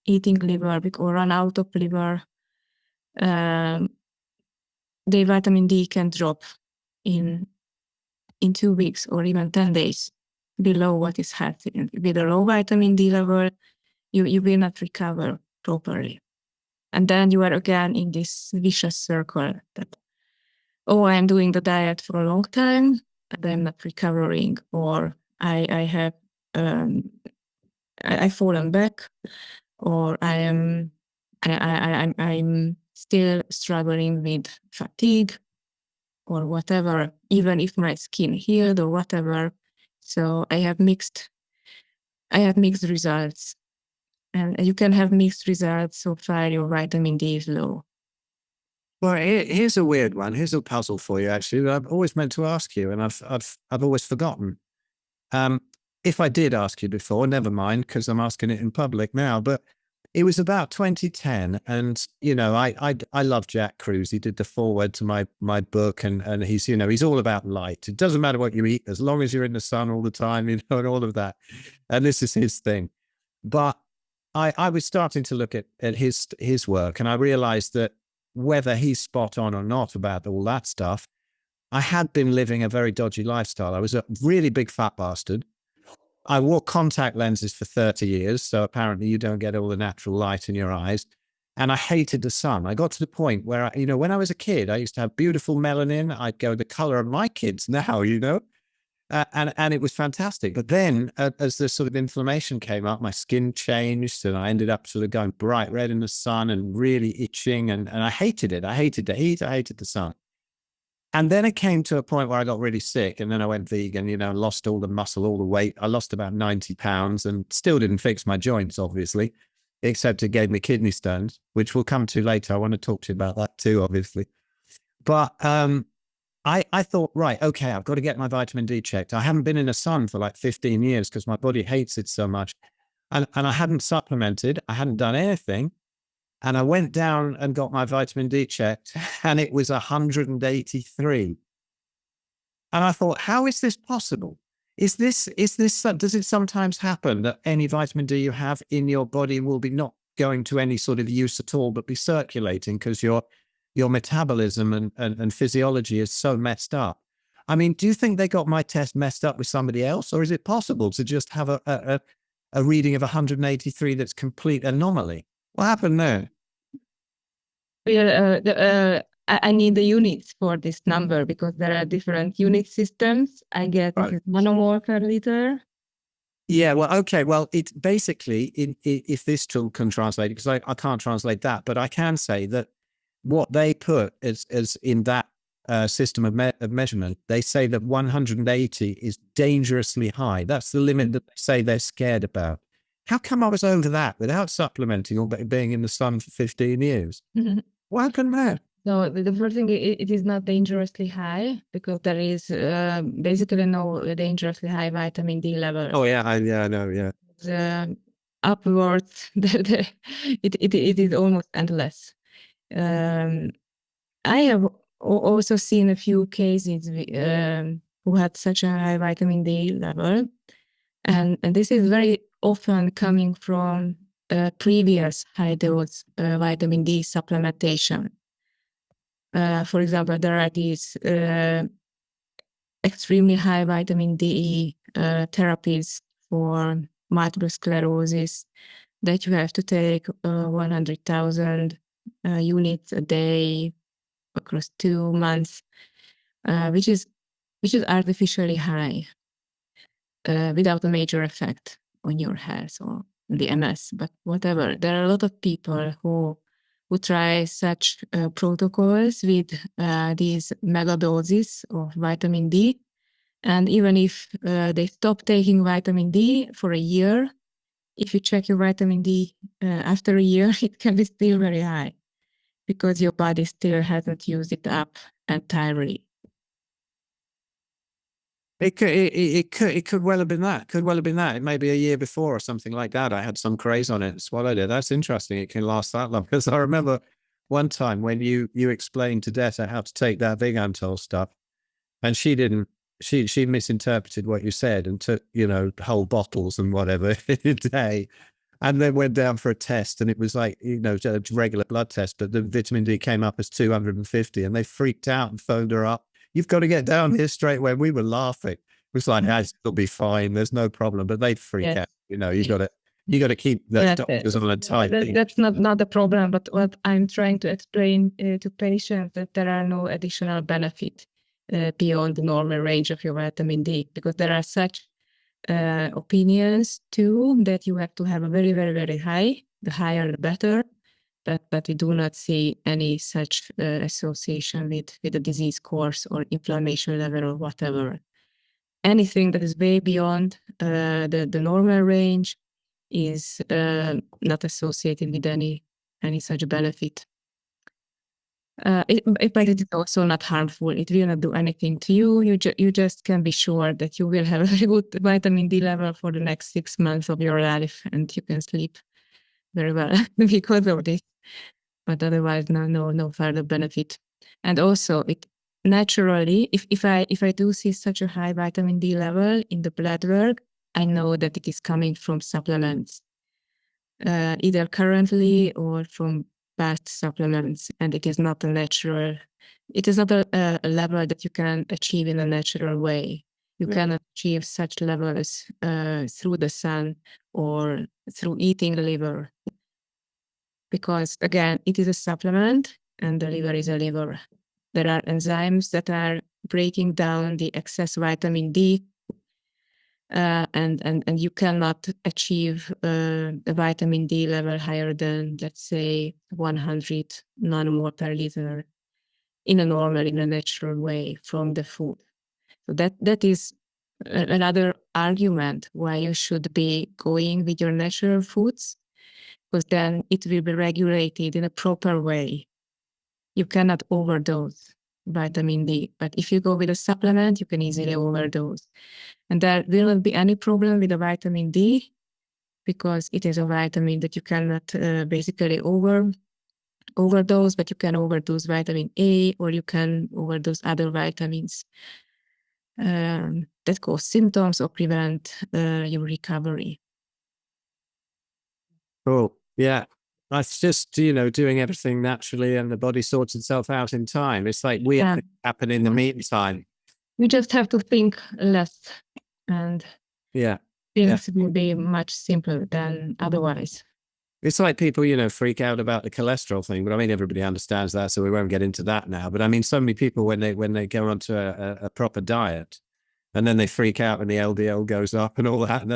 eating liver or run out of liver, their vitamin D can drop in 2 weeks or even 10 days below what is healthy. And with a low vitamin D level, you will not recover properly. And then you are again in this vicious circle that, oh, I'm doing the diet for a long time and I'm not recovering, or I've fallen back, or I'm still struggling with fatigue or whatever, even if my skin healed or whatever. So I have mixed results, and you can have mixed results so far your vitamin D is low. Well, here's a weird one. Here's a puzzle for you, actually, that I've always meant to ask you, and I've always forgotten. If I did ask you before, never mind, because I'm asking it in public now. But it was about 2010, and you know, I love Jack Kruse. He did the foreword to my book, and he's, you know, he's all about light. It doesn't matter what you eat as long as you're in the sun all the time, you know, and all of that. And this is his thing. But I was starting to look at his work, and I realized that whether he's spot on or not about all that stuff, I had been living a very dodgy lifestyle. I was a really big fat bastard. I wore contact lenses for 30 years, so apparently you don't get all the natural light in your eyes. And I hated the sun. I got to the point where, you know, when I was a kid, I used to have beautiful melanin. I'd go the color of my kids now, you know, and it was fantastic. But then as the sort of inflammation came up, my skin changed, and I ended up sort of going bright red in the sun and really itching. And I hated it. I hated the heat. I hated the sun. And then it came to a point where I got really sick, and then I went vegan, you know, lost all the muscle, all the weight. I lost about 90 pounds and still didn't fix my joints, obviously, except it gave me kidney stones, which we'll come to later. I want to talk to you about that too, obviously. But I thought, right, okay, I've got to get my vitamin D checked. I haven't been in the sun for like 15 years because my body hates it so much. and I hadn't supplemented. I hadn't done anything. And I went down and got my vitamin D checked, and it was 183. And I thought, how is this possible? Does it sometimes happen that any vitamin D you have in your body will be not going to any sort of use at all, but be circulating because your metabolism and physiology is so messed up? I mean, do you think they got my test messed up with somebody else, or is it possible to just have a reading of 183 that's complete anomaly? What happened there? I need the units for this number because there are different unit systems. I get Right. monomole per liter. Yeah, well, okay. Well, it's basically, if this tool can translate it, because I can't translate that, but I can say that what they put as in that system of measurement, they say that 180 is dangerously high. That's the limit that they say they're scared about. How come I was over that without supplementing or being in the sun for 15 years? What happened there? So the first thing, it is not dangerously high because there is basically no dangerously high vitamin D level. Oh, yeah, I know, yeah. Upwards, it is almost endless. I have also seen a few cases who had such a high vitamin D level, and this is very often coming from previous high dose vitamin D supplementation. For example, there are these extremely high vitamin D therapies for multiple sclerosis that you have to take 100,000 units a day across 2 months, which is artificially high without a major effect on your health or the MS. But whatever, there are a lot of people who try such protocols with these mega doses of vitamin D. And even if they stop taking vitamin D for a year, if you check your vitamin D after a year, it can be still very high because your body still hasn't used it up entirely. It could well have been that. Could well have been that. It may be a year before or something like that. I had some craze on it and swallowed it. That's interesting. It can last that long. Because I remember one time when you explained to Detta how to take that Vigantol stuff, and she didn't. She misinterpreted what you said and took, whole bottles and whatever in a day, and then went down for a test, and it was like, a regular blood test, but the vitamin D came up as 250, and they freaked out and phoned her up. You've got to get down here straight away. We were laughing. It was like, it'll be fine. There's no problem. But they'd freak out. You got to keep the doctors on a tight. That's not the problem. But what I'm trying to explain to patients that there are no additional benefit beyond the normal range of your vitamin D, because there are such opinions too that you have to have a very, very, very high. The higher, the better. But we do not see any such association with the disease course or inflammation level or whatever. Anything that is way beyond the normal range is not associated with any such benefit. But it is also not harmful. It will not do anything to you. You just can be sure that you will have a very good vitamin D level for the next 6 months of your life, and you can sleep very well because of this. But otherwise, no further benefit. And also, it naturally, if I do see such a high vitamin D level in the blood work, I know that it is coming from supplements, either currently or from past supplements, and it is not a natural. It is not a level that you can achieve in a natural way. You cannot achieve such levels through the sun or through eating liver. Because again, it is a supplement and the liver is a liver. There are enzymes that are breaking down the excess vitamin D, and you cannot achieve a vitamin D level higher than, let's say, 100 nanomole per liter in a natural way from the food. So that is another argument why you should be going with your natural foods, because then it will be regulated in a proper way. You cannot overdose vitamin D, but if you go with a supplement, you can easily overdose. And there will not be any problem with the vitamin D because it is a vitamin that you cannot basically overdose, but you can overdose vitamin A, or you can overdose other vitamins that cause symptoms or prevent your recovery. Cool. Yeah. That's just, doing everything naturally and the body sorts itself out in time. It's like weird things happen in the meantime. You just have to think less, and things will be much simpler than otherwise. It's like people, freak out about the cholesterol thing, but I mean, everybody understands that, so we won't get into that now. But I mean, so many people, when they go onto a proper diet, and then they freak out when the LDL goes up and all that. And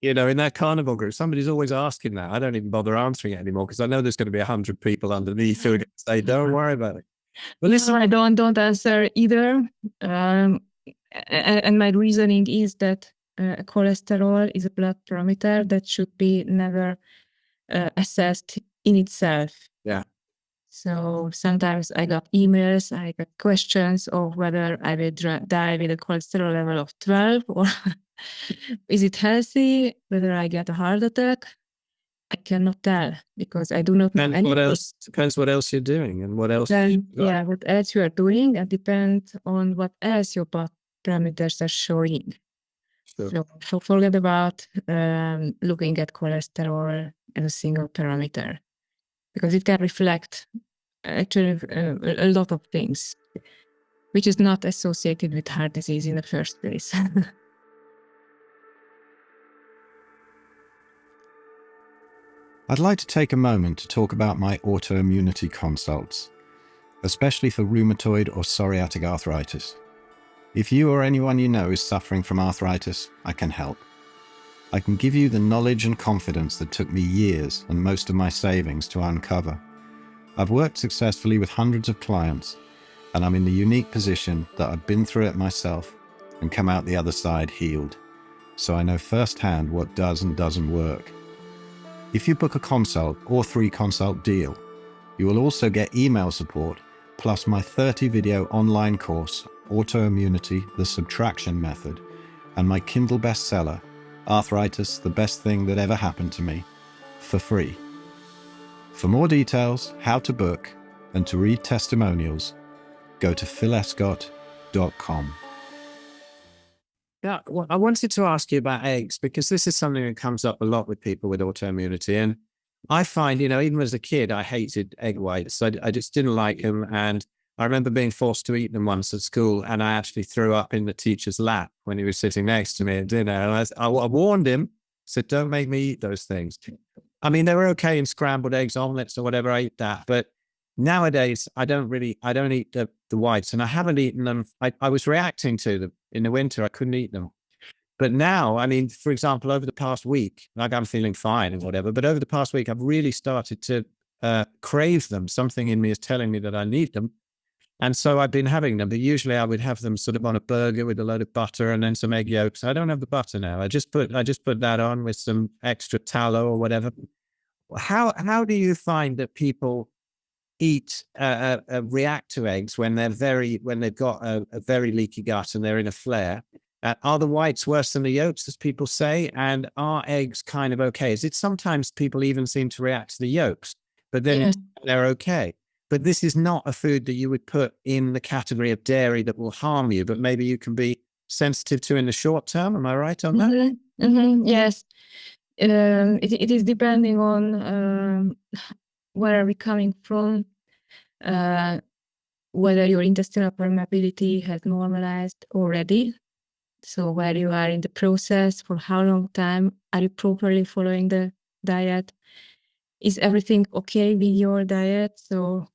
in that carnivore group, somebody's always asking that. I don't even bother answering it anymore because I know there's going to be 100 people underneath who are going to say, "Don't worry about it." But listen, I don't answer either. And my reasoning is that cholesterol is a blood parameter that should be never assessed in itself. Yeah. So sometimes I got emails, I got questions of whether I will die with a cholesterol level of 12, or is it healthy, whether I get a heart attack. I cannot tell because I do not know anything. Depends what else you're doing and what else. What else you are doing, and depends on what else your blood parameters are showing. Sure. So forget about looking at cholesterol as a single parameter, because it can reflect actually a lot of things, which is not associated with heart disease in the first place. I'd like to take a moment to talk about my autoimmunity consults, especially for rheumatoid or psoriatic arthritis. If you or anyone you know is suffering from arthritis, I can help. I can give you the knowledge and confidence that took me years and most of my savings to uncover. I've worked successfully with hundreds of clients, and I'm in the unique position that I've been through it myself and come out the other side healed. So I know firsthand what does and doesn't work. If you book a consult or 3-consult deal, you will also get email support, plus my 30-video online course, Autoimmunity, the Subtraction Method, and my Kindle bestseller, Arthritis, the Best Thing That Ever Happened to Me, for free. For more details, how to book, and to read testimonials, go to philescott.com. Yeah, well, I wanted to ask you about eggs, because this is something that comes up a lot with people with autoimmunity. And I find, even as a kid, I hated egg whites. I just didn't like them. And I remember being forced to eat them once at school, and I actually threw up in the teacher's lap when he was sitting next to me at dinner. And I warned him, said, "Don't make me eat those things." I mean, they were okay in scrambled eggs, omelets, or whatever. I eat that. But nowadays, I don't eat the whites, and I haven't eaten them. I was reacting to them in the winter. I couldn't eat them. But now, I mean, for example, over the past week, like I'm feeling fine and whatever, but over the past week, I've really started to crave them. Something in me is telling me that I need them. And so I've been having them, but usually I would have them sort of on a burger with a load of butter and then some egg yolks. I don't have the butter now. I just put that on with some extra tallow or whatever. How do you find that people react to eggs when they've got a very leaky gut and they're in a flare? Are the whites worse than the yolks, as people say? And are eggs kind of okay? Is it sometimes people even seem to react to the yolks, but then they're okay? But this is not a food that you would put in the category of dairy that will harm you, but maybe you can be sensitive to in the short term. Am I right on that? Mm-hmm. Mm-hmm. Yes. It is depending on where are we coming from, whether your intestinal permeability has normalized already. So where you are in the process, for how long time, are you properly following the diet? Is everything okay with your diet? So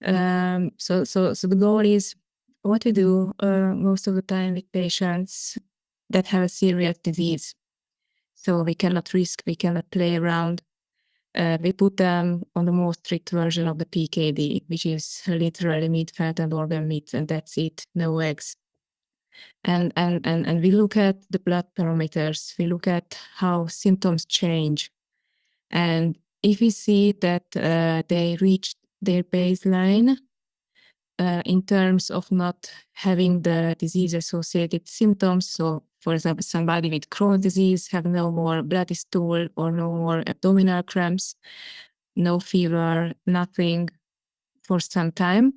the goal is what we do most of the time with patients that have a serious disease. So we cannot risk, we cannot play around. We put them on the most strict version of the PKD, which is literally meat, fat, and organ meat, and that's it, no eggs. And we look at the blood parameters, we look at how symptoms change. And if we see that they reach their baseline in terms of not having the disease-associated symptoms, so For example, somebody with Crohn's disease have no more bloody stool or no more abdominal cramps, no fever, nothing for some time,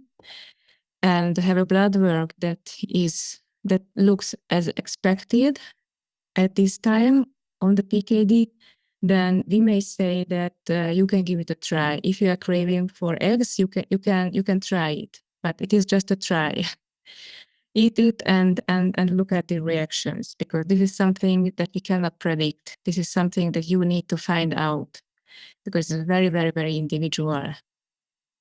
and have a blood work that looks as expected at this time on the PKD, then we may say that you can give it a try. If you are craving for eggs, you can try it, but it is just a try. Eat it and look at the reactions, because this is something that we cannot predict. This is something that you need to find out, because it's very, very, very individual.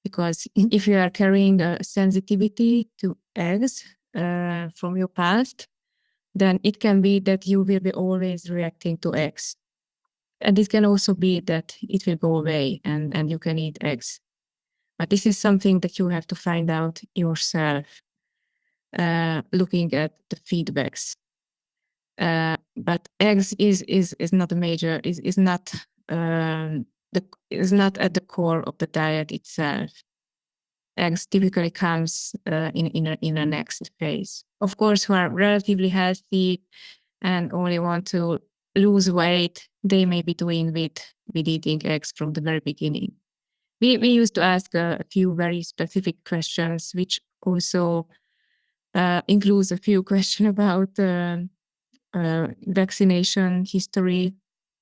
Because if you are carrying a sensitivity to eggs from your past, then it can be that you will be always reacting to eggs. And it can also be that it will go away and you can eat eggs. But this is something that you have to find out yourself, looking at the feedbacks. But eggs is not a major, is not at the core of the diet itself. Eggs typically comes in a next phase. Of course, who are relatively healthy and only want to lose weight, they may be doing with eating eggs from the very beginning. We used to ask a few very specific questions, which also includes a few questions about vaccination history,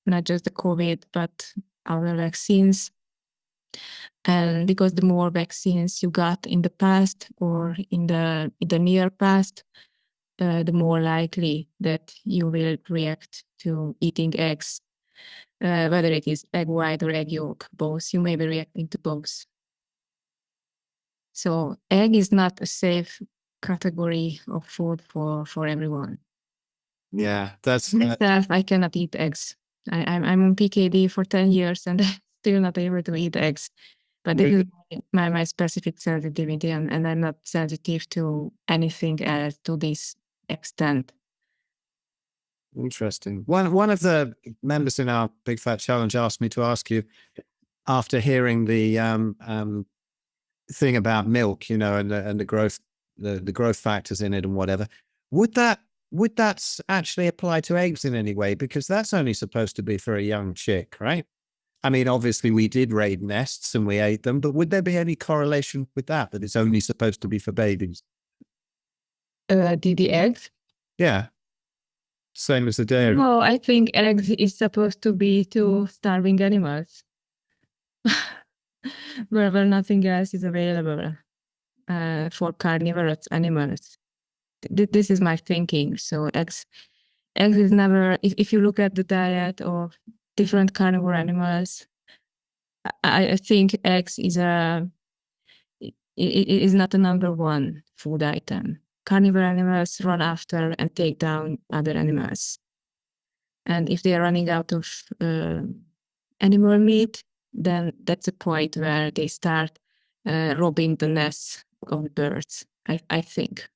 not just the COVID, but other vaccines. And because the more vaccines you got in the past or in the near past, the more likely that you will react to eating eggs, whether it is egg white or egg yolk, both. You may be reacting to both. So egg is not a safe category of food for everyone. Yeah, that's Myself, I cannot eat eggs. I'm on PKD for 10 years and I'm still not able to eat eggs. But this is my specific sensitivity, and I'm not sensitive to anything else to this extent. interesting. One of the members in our Big Fat Challenge asked me to ask you, after hearing the thing about milk, and the growth factors in it and whatever, would that actually apply to eggs in any way? Because that's only supposed to be for a young chick, right? I mean, obviously we did raid nests and we ate them, but would there be any correlation with that it's only supposed to be for babies? The eggs? Yeah. Same as the dairy. No, I think eggs is supposed to be to starving animals, where nothing else is available for carnivorous animals. This is my thinking. So eggs is never, if you look at the diet of different carnivore animals, I think eggs is not a number one food item. Carnivore animals run after and take down other animals. And if they are running out of animal meat, then that's a point where they start robbing the nests of birds, I think.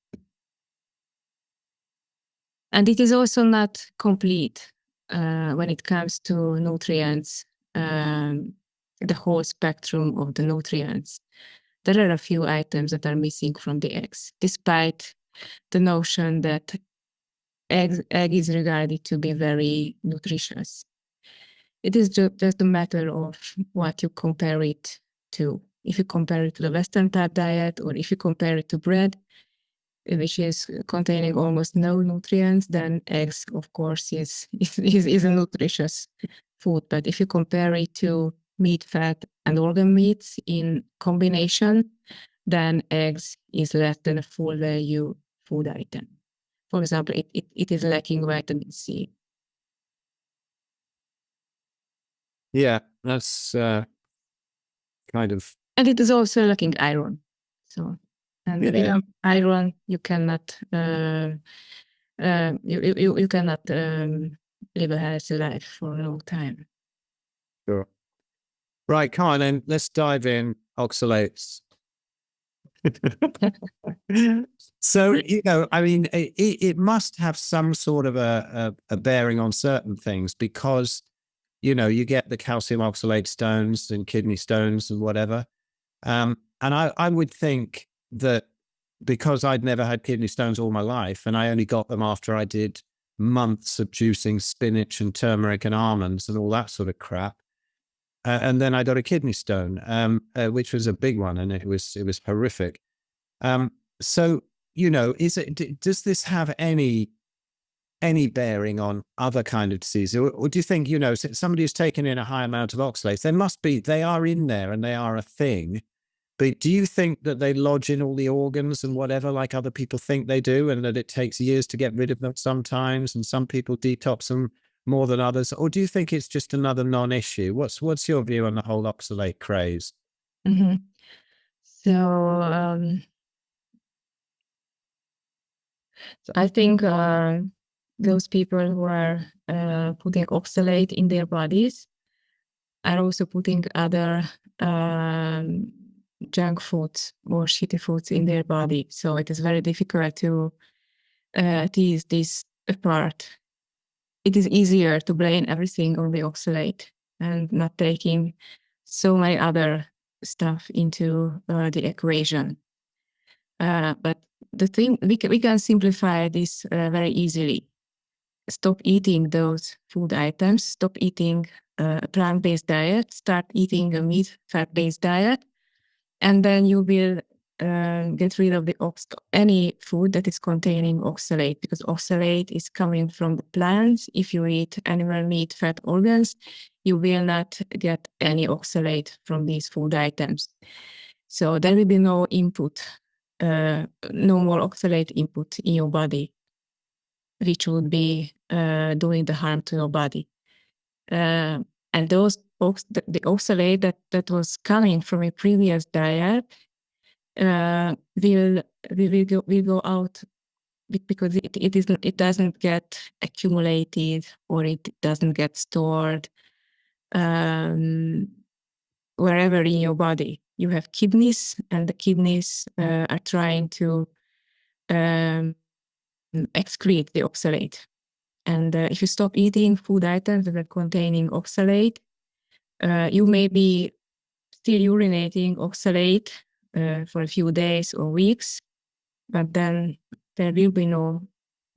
And it is also not complete when it comes to nutrients, the whole spectrum of the nutrients. There are a few items that are missing from the eggs, despite the notion that egg is regarded to be very nutritious. It is just a matter of what you compare it to. If you compare it to the Western type diet, or if you compare it to bread, which is containing almost no nutrients, then eggs, of course, is a nutritious food. But if you compare it to meat, fat, and organ meats in combination, then eggs is less than a full value food item. For example, it is lacking vitamin C. Yeah, that's kind of. And it is also lacking iron. So, and without iron, you cannot you cannot live a healthy life for a long time. Sure. Right, Karen, then let's dive in oxalates. So, I mean, it must have some sort of a bearing on certain things, because, you get the calcium oxalate stones and kidney stones and whatever. And I would think that because I'd never had kidney stones all my life, and I only got them after I did months of juicing spinach and turmeric and almonds and all that sort of crap. And then I got a kidney stone, which was a big one, and it was horrific. So, does this have any bearing on other kind of disease? Or do you think, somebody who's taken in a high amount of oxalates, they are in there and they are a thing, but do you think that they lodge in all the organs and whatever, like other people think they do, and that it takes years to get rid of them sometimes, and some people detox them more than others? Or do you think it's just another non-issue? What's your view on the whole oxalate craze? Mm-hmm. So I think those people who are putting oxalate in their bodies are also putting other junk foods or shitty foods in their body. So it is very difficult to tease this apart. It is easier to blame everything on the oxalate and not taking so many other stuff into the equation. But the thing, we can simplify this very easily. Stop eating those food items, stop eating a plant-based diet, start eating a meat, fat-based diet, and then you will get rid of any food that is containing oxalate, because oxalate is coming from the plants. If you eat animal meat, fat, organs, you will not get any oxalate from these food items. So there will be no input, no more oxalate input in your body, which would be doing the harm to your body. And the oxalate that was coming from a previous diet will go out, because it doesn't get accumulated, or it doesn't get stored wherever in your body. You have kidneys, and the kidneys are trying to excrete the oxalate. And if you stop eating food items that are containing oxalate, you may be still urinating oxalate for a few days or weeks, but then there will be no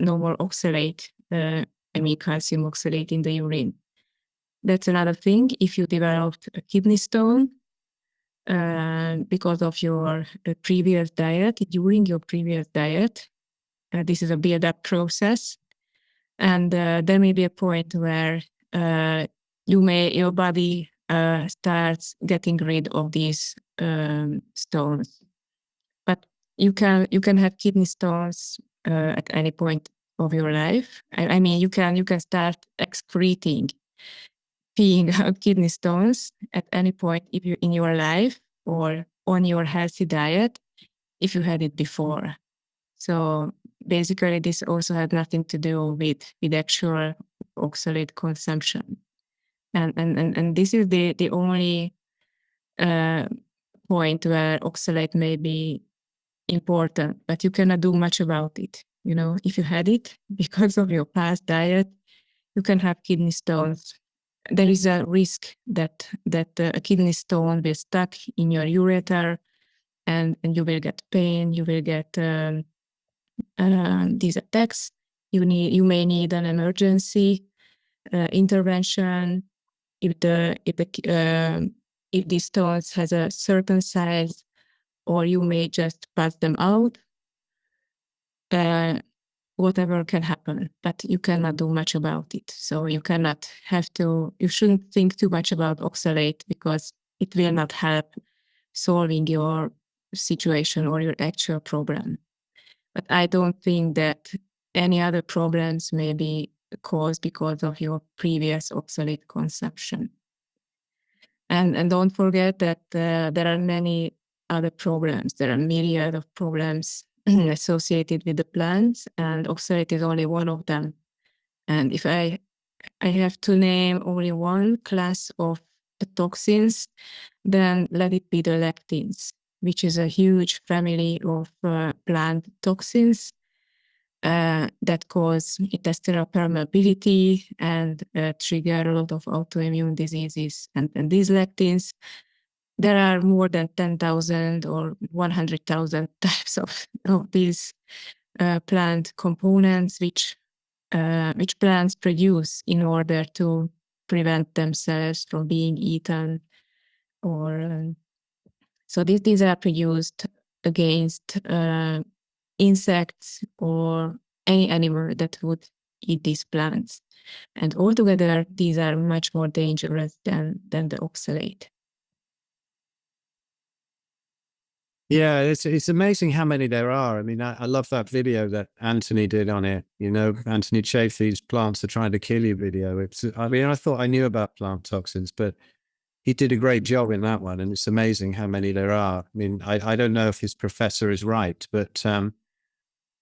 more oxalate, calcium oxalate in the urine. That's another thing. If you developed a kidney stone because of your previous diet, during your previous diet, this is a build-up process. And there may be a point where your body starts getting rid of these stones. But you can have kidney stones at any point of your life. I mean, you can start excreting, peeing out kidney stones at any point in your life, or on your healthy diet, if you had it before. So basically, this also had nothing to do with actual oxalate consumption, and this is the only point where oxalate may be important, but you cannot do much about it. If you had it because of your past diet, you can have kidney stones. There is a risk that a kidney stone will stuck in your ureter, and you will get pain. You will get these attacks. You may need an emergency intervention if these stones has a certain size, or you may just pass them out. Whatever can happen, but you cannot do much about it. So you shouldn't think too much about oxalate, because it will not help solving your situation or your actual problem. But I don't think that any other problems may be caused because of your previous oxalate consumption. And don't forget that there are many other problems. There are myriad of problems associated with the plants, and oxalate is only one of them. And if I have to name only one class of the toxins, then let it be the lectins, which is a huge family of plant toxins that cause intestinal permeability and trigger a lot of autoimmune diseases. And these lectins, there are more than 10,000 or 100,000 types of these plant components, which which plants produce in order to prevent themselves from being eaten, or so these are produced against insects or any animal that would eat these plants. And altogether, these are much more dangerous than the oxalate. Yeah, it's amazing how many there are. I mean, I love that video that Anthony did on it. Anthony Chaffee's "Plants Are Trying to Kill You" video. I thought I knew about plant toxins, but he did a great job in that one. And it's amazing how many there are. I mean, I don't know if his professor is right, but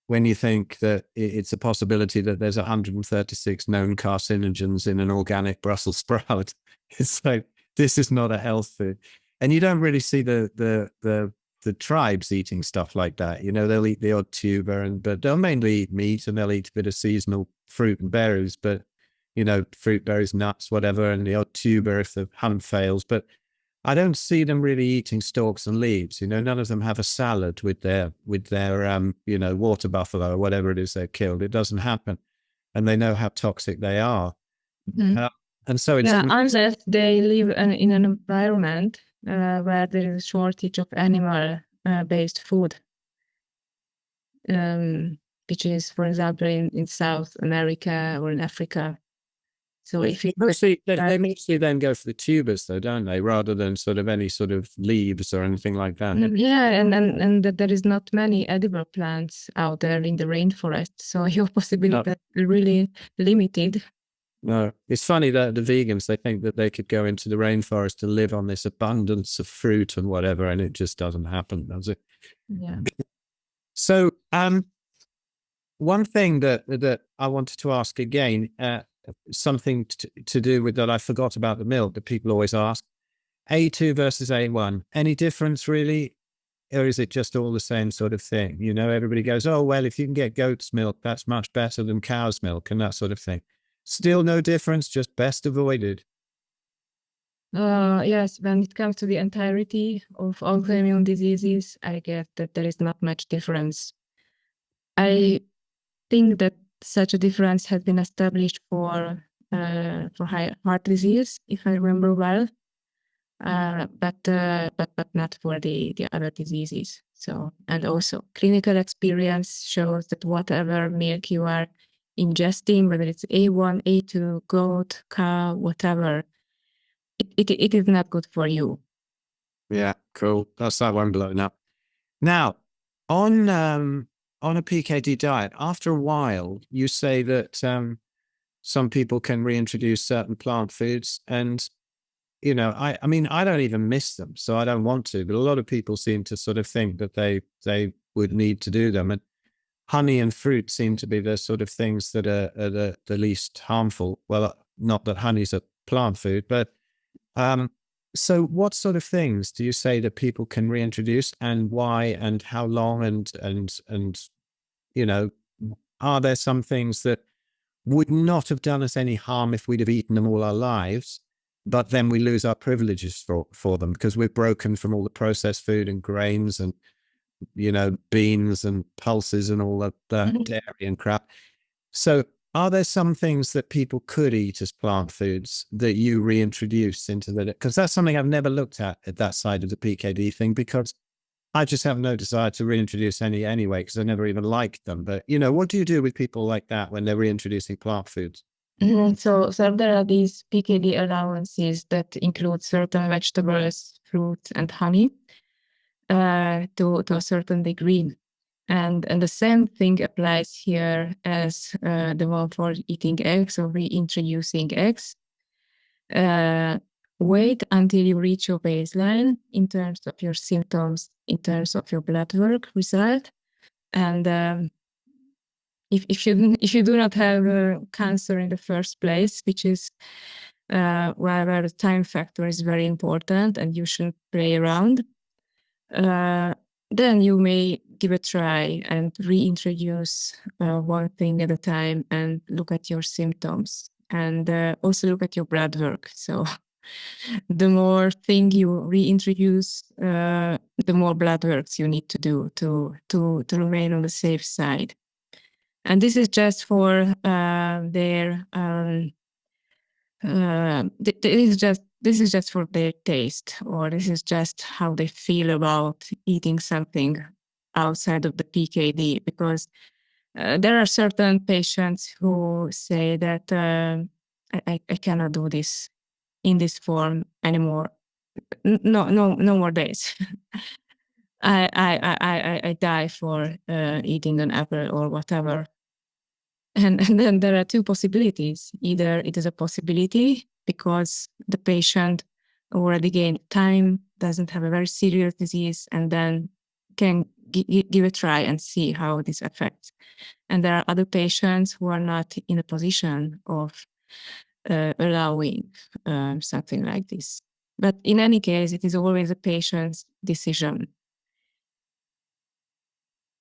when you think that it's a possibility that there's 136 known carcinogens in an organic Brussels sprout, it's like, this is not a health food. And you don't really see the tribes eating stuff like that. They'll eat the odd tuber, but they'll mainly eat meat, and they'll eat a bit of seasonal fruit and berries, but fruit, berries, nuts, whatever, and the odd tuber if the hunt fails. But I don't see them really eating stalks and leaves. None of them have a salad with their water buffalo or whatever it is they're killed. It doesn't happen, and they know how toxic they are. Mm-hmm. And so it's unless they live in an environment where there is a shortage of animal-based food, which is, for example, in South America or in Africa. So if you they mostly then go for the tubers, though, don't they, rather than sort of any sort of leaves or anything like that? Yeah, and there is not many edible plants out there in the rainforest, so your possibilities are really limited. No, it's funny that the vegans, they think that they could go into the rainforest to live on this abundance of fruit and whatever, and it just doesn't happen, does it? Yeah. So, one thing that I wanted to ask again, something to do with that I forgot about the milk that people always ask: A2 versus A1. Any difference really, or is it just all the same sort of thing? Everybody goes, oh well, if you can get goat's milk, that's much better than cow's milk, and that sort of thing. Still no difference, just best avoided. Yes, when it comes to the entirety of autoimmune diseases, I guess that there is not much difference. I think that such a difference has been established for heart disease, if I remember well, but not for the other diseases. So, and also clinical experience shows that whatever milk you are ingesting, whether it's A1, A2, goat, cow, whatever, it is not good for you. Yeah, cool. That's that one blown up. Now, on a PKD diet, after a while, you say that some people can reintroduce certain plant foods, and I mean, I don't even miss them, so I don't want to. But a lot of people seem to sort of think that they would need to do them, and honey and fruit seem to be the sort of things that are the least harmful. Well, not that honey's a plant food, but so what sort of things do you say that people can reintroduce, and why, and how long, and are there some things that would not have done us any harm if we'd have eaten them all our lives, but then we lose our privileges for them because we're broken from all the processed food and grains and beans and pulses and all that dairy and crap? So are there some things that people could eat as plant foods that you reintroduce into because that's something I've never looked at that side of the PKD thing, because I just have no desire to reintroduce any anyway, because I never even liked them. But, what do you do with people like that when they're reintroducing plant foods? So there are these PKD allowances that include certain vegetables, fruits, and honey to a certain degree. And the same thing applies here as the one for eating eggs or reintroducing eggs. Wait until you reach your baseline in terms of your symptoms, in terms of your blood work result. And if you do not have cancer in the first place, which is where the time factor is very important and you shouldn't play around, then you may give a try and reintroduce one thing at a time and look at your symptoms, and also look at your blood work. So the more thing you reintroduce, the more blood works you need to do to remain on the safe side. And this is just for their this is just for their taste, or this is just how they feel about eating something outside of the PKD, because there are certain patients who say that I cannot do this in this form anymore. No more days. I die for eating an apple or whatever. And then there are two possibilities. Either it is a possibility because the patient already gained time, doesn't have a very serious disease, and then can give a try and see how this affects. And there are other patients who are not in a position of allowing something like this. But in any case, it is always a patient's decision.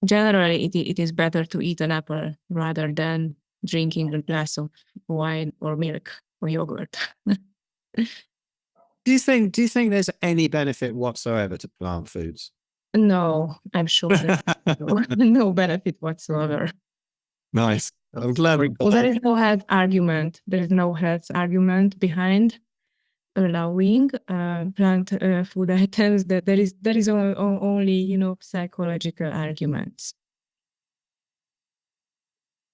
Generally, it is better to eat an apple rather than drinking a glass of wine or milk or yogurt. Do you think there's any benefit whatsoever to plant foods? No, I'm sure there's no benefit whatsoever. Nice. I'm glad we got Well, there that. is no health argument. There is no health argument behind allowing plant food items. That there is only psychological arguments.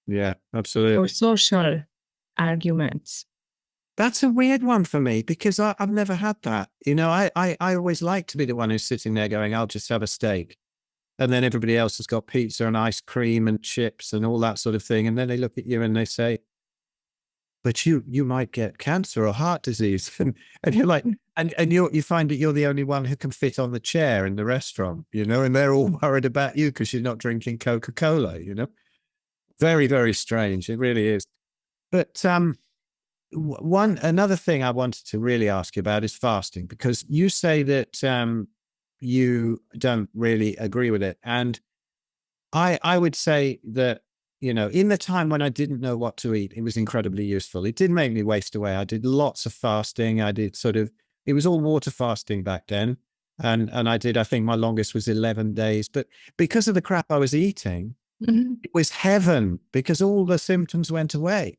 Yeah, absolutely. Or social arguments. That's a weird one for me because I've never had that. I always like to be the one who's sitting there going, I'll just have a steak. And then everybody else has got pizza and ice cream and chips and all that sort of thing. And then they look at you and they say, but you might get cancer or heart disease. And you're like, and you find that you're the only one who can fit on the chair in the restaurant, and they're all worried about you because you're not drinking Coca-Cola, Very, very strange. It really is. But another thing I wanted to really ask you about is fasting, because you say that you don't really agree with it. And I would say that, in the time when I didn't know what to eat, it was incredibly useful. It did make me waste away. I did lots of fasting. I did it was all water fasting back then. And I think my longest was 11 days. But because of the crap I was eating, it was heaven because all the symptoms went away.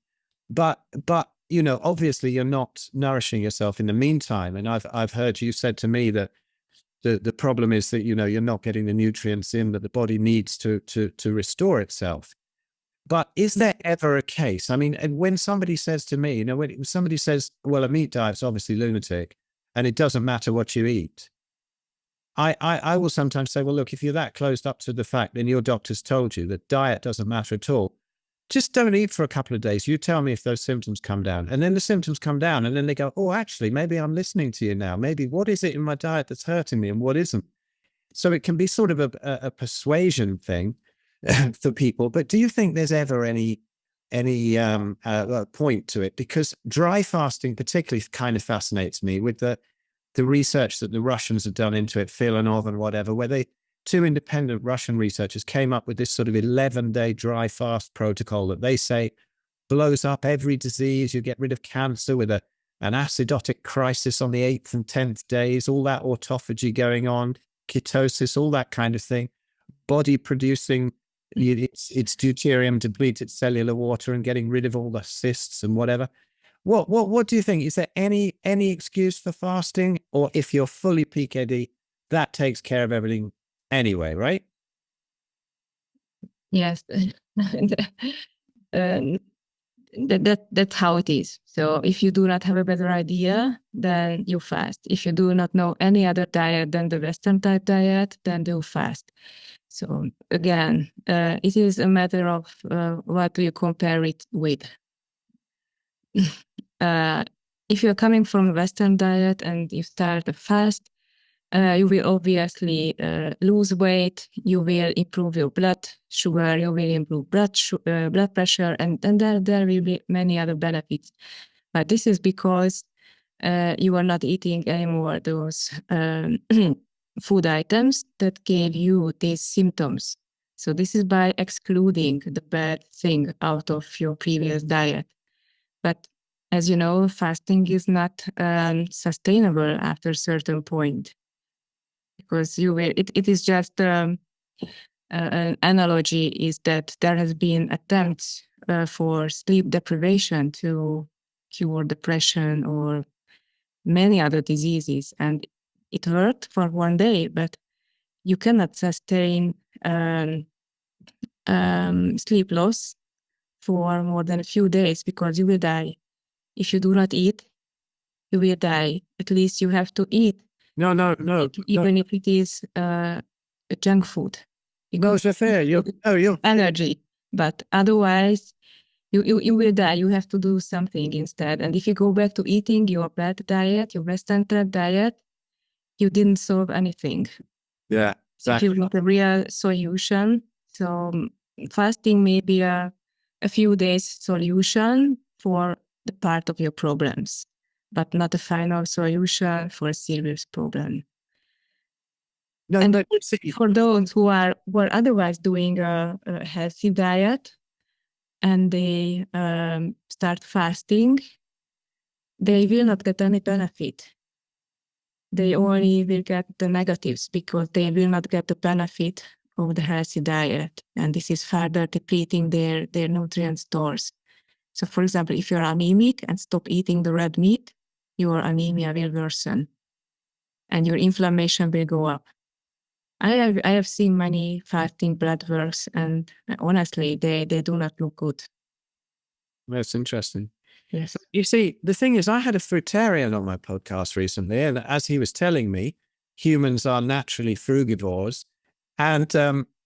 But obviously you're not nourishing yourself in the meantime. And I've heard you said to me that the problem is that, you're not getting the nutrients in that the body needs to restore itself. But is there ever a case? I mean, and when somebody says to me, when somebody says, well, a meat diet's obviously lunatic and it doesn't matter what you eat. I will sometimes say, well, look, if you're that closed up to the fact then your doctor's told you that diet doesn't matter at all, just don't eat for a couple of days. You tell me if those symptoms come down. And then the symptoms come down and then they go, oh, actually, maybe I'm listening to you now. Maybe what is it in my diet that's hurting me and what isn't? So it can be sort of a persuasion thing for people. But do you think there's ever any point to it? Because dry fasting particularly kind of fascinates me with the research that the Russians have done into it, Filanov and whatever, where two independent Russian researchers came up with this sort of 11-day dry fast protocol that they say blows up every disease. You get rid of cancer with an acidotic crisis on the 8th and 10th days, all that autophagy going on, ketosis, all that kind of thing, body producing its deuterium depleted cellular water and getting rid of all the cysts and whatever. What do you think? Is there any excuse for fasting? Or if you're fully PKD, that takes care of everything anyway, right? Yes. That's how it is. So if you do not have a better idea, then you fast. If you do not know any other diet than the Western type diet, then you fast. So again, it is a matter of what do you compare it with. If you're coming from a Western diet and you start a fast, you will obviously lose weight, you will improve your blood sugar, you will improve blood pressure, and there will be many other benefits. But this is because you are not eating anymore those food items that gave you these symptoms. So this is by excluding the bad thing out of your previous diet. But as you know, fasting is not sustainable after a certain point, because it is just an analogy is that there has been attempts for sleep deprivation to cure depression or many other diseases, and it worked for one day, but you cannot sustain sleep loss for more than a few days because you will die. If you do not eat, you will die. At least you have to eat. No. Even if it is a junk food. No, Zsófia, you're energy. But otherwise, you will die. You have to do something instead. And if you go back to eating your bad diet, your Western diet, you didn't solve anything. Yeah, exactly. If you want a real solution, so fasting may be a few days solution for the part of your problems, but not a final solution for a serious problem. No, and but for those who are otherwise doing a healthy diet and they start fasting, they will not get any benefit. They only will get the negatives because they will not get the benefit of the healthy diet. And this is further depleting their nutrient stores. So for example, if you're anemic and stop eating the red meat, your anemia will worsen and your inflammation will go up. I have seen many fasting blood works, and honestly, they do not look good. That's interesting. Yes. You see, the thing is, I had a fruitarian on my podcast recently, and as he was telling me, humans are naturally frugivores, and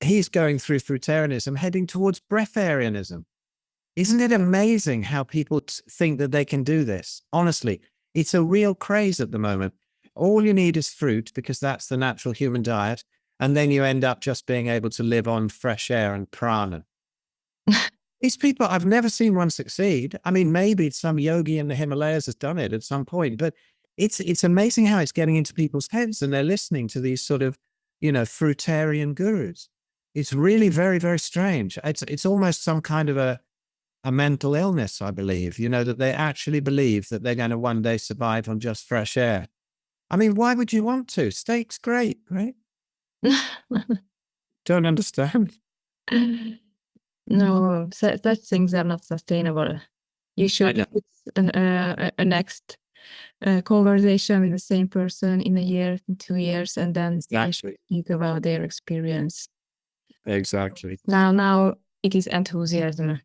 he's going through fruitarianism, heading towards breatharianism. Isn't it amazing how people think that they can do this? Honestly, it's a real craze at the moment. All you need is fruit because that's the natural human diet. And then you end up just being able to live on fresh air and prana. These people, I've never seen one succeed. I mean, maybe some yogi in the Himalayas has done it at some point, but it's amazing how it's getting into people's heads and they're listening to these sort of, fruitarian gurus. It's really very, very strange. It's almost some kind of a mental illness, I believe, that they actually believe that they're going to one day survive on just fresh air. I mean, why would you want to? Steak's great, right? Don't understand. No, such things are not sustainable. You should put a next conversation with the same person in a year, 2 years, and then think about their experience. Exactly. Now it is enthusiasm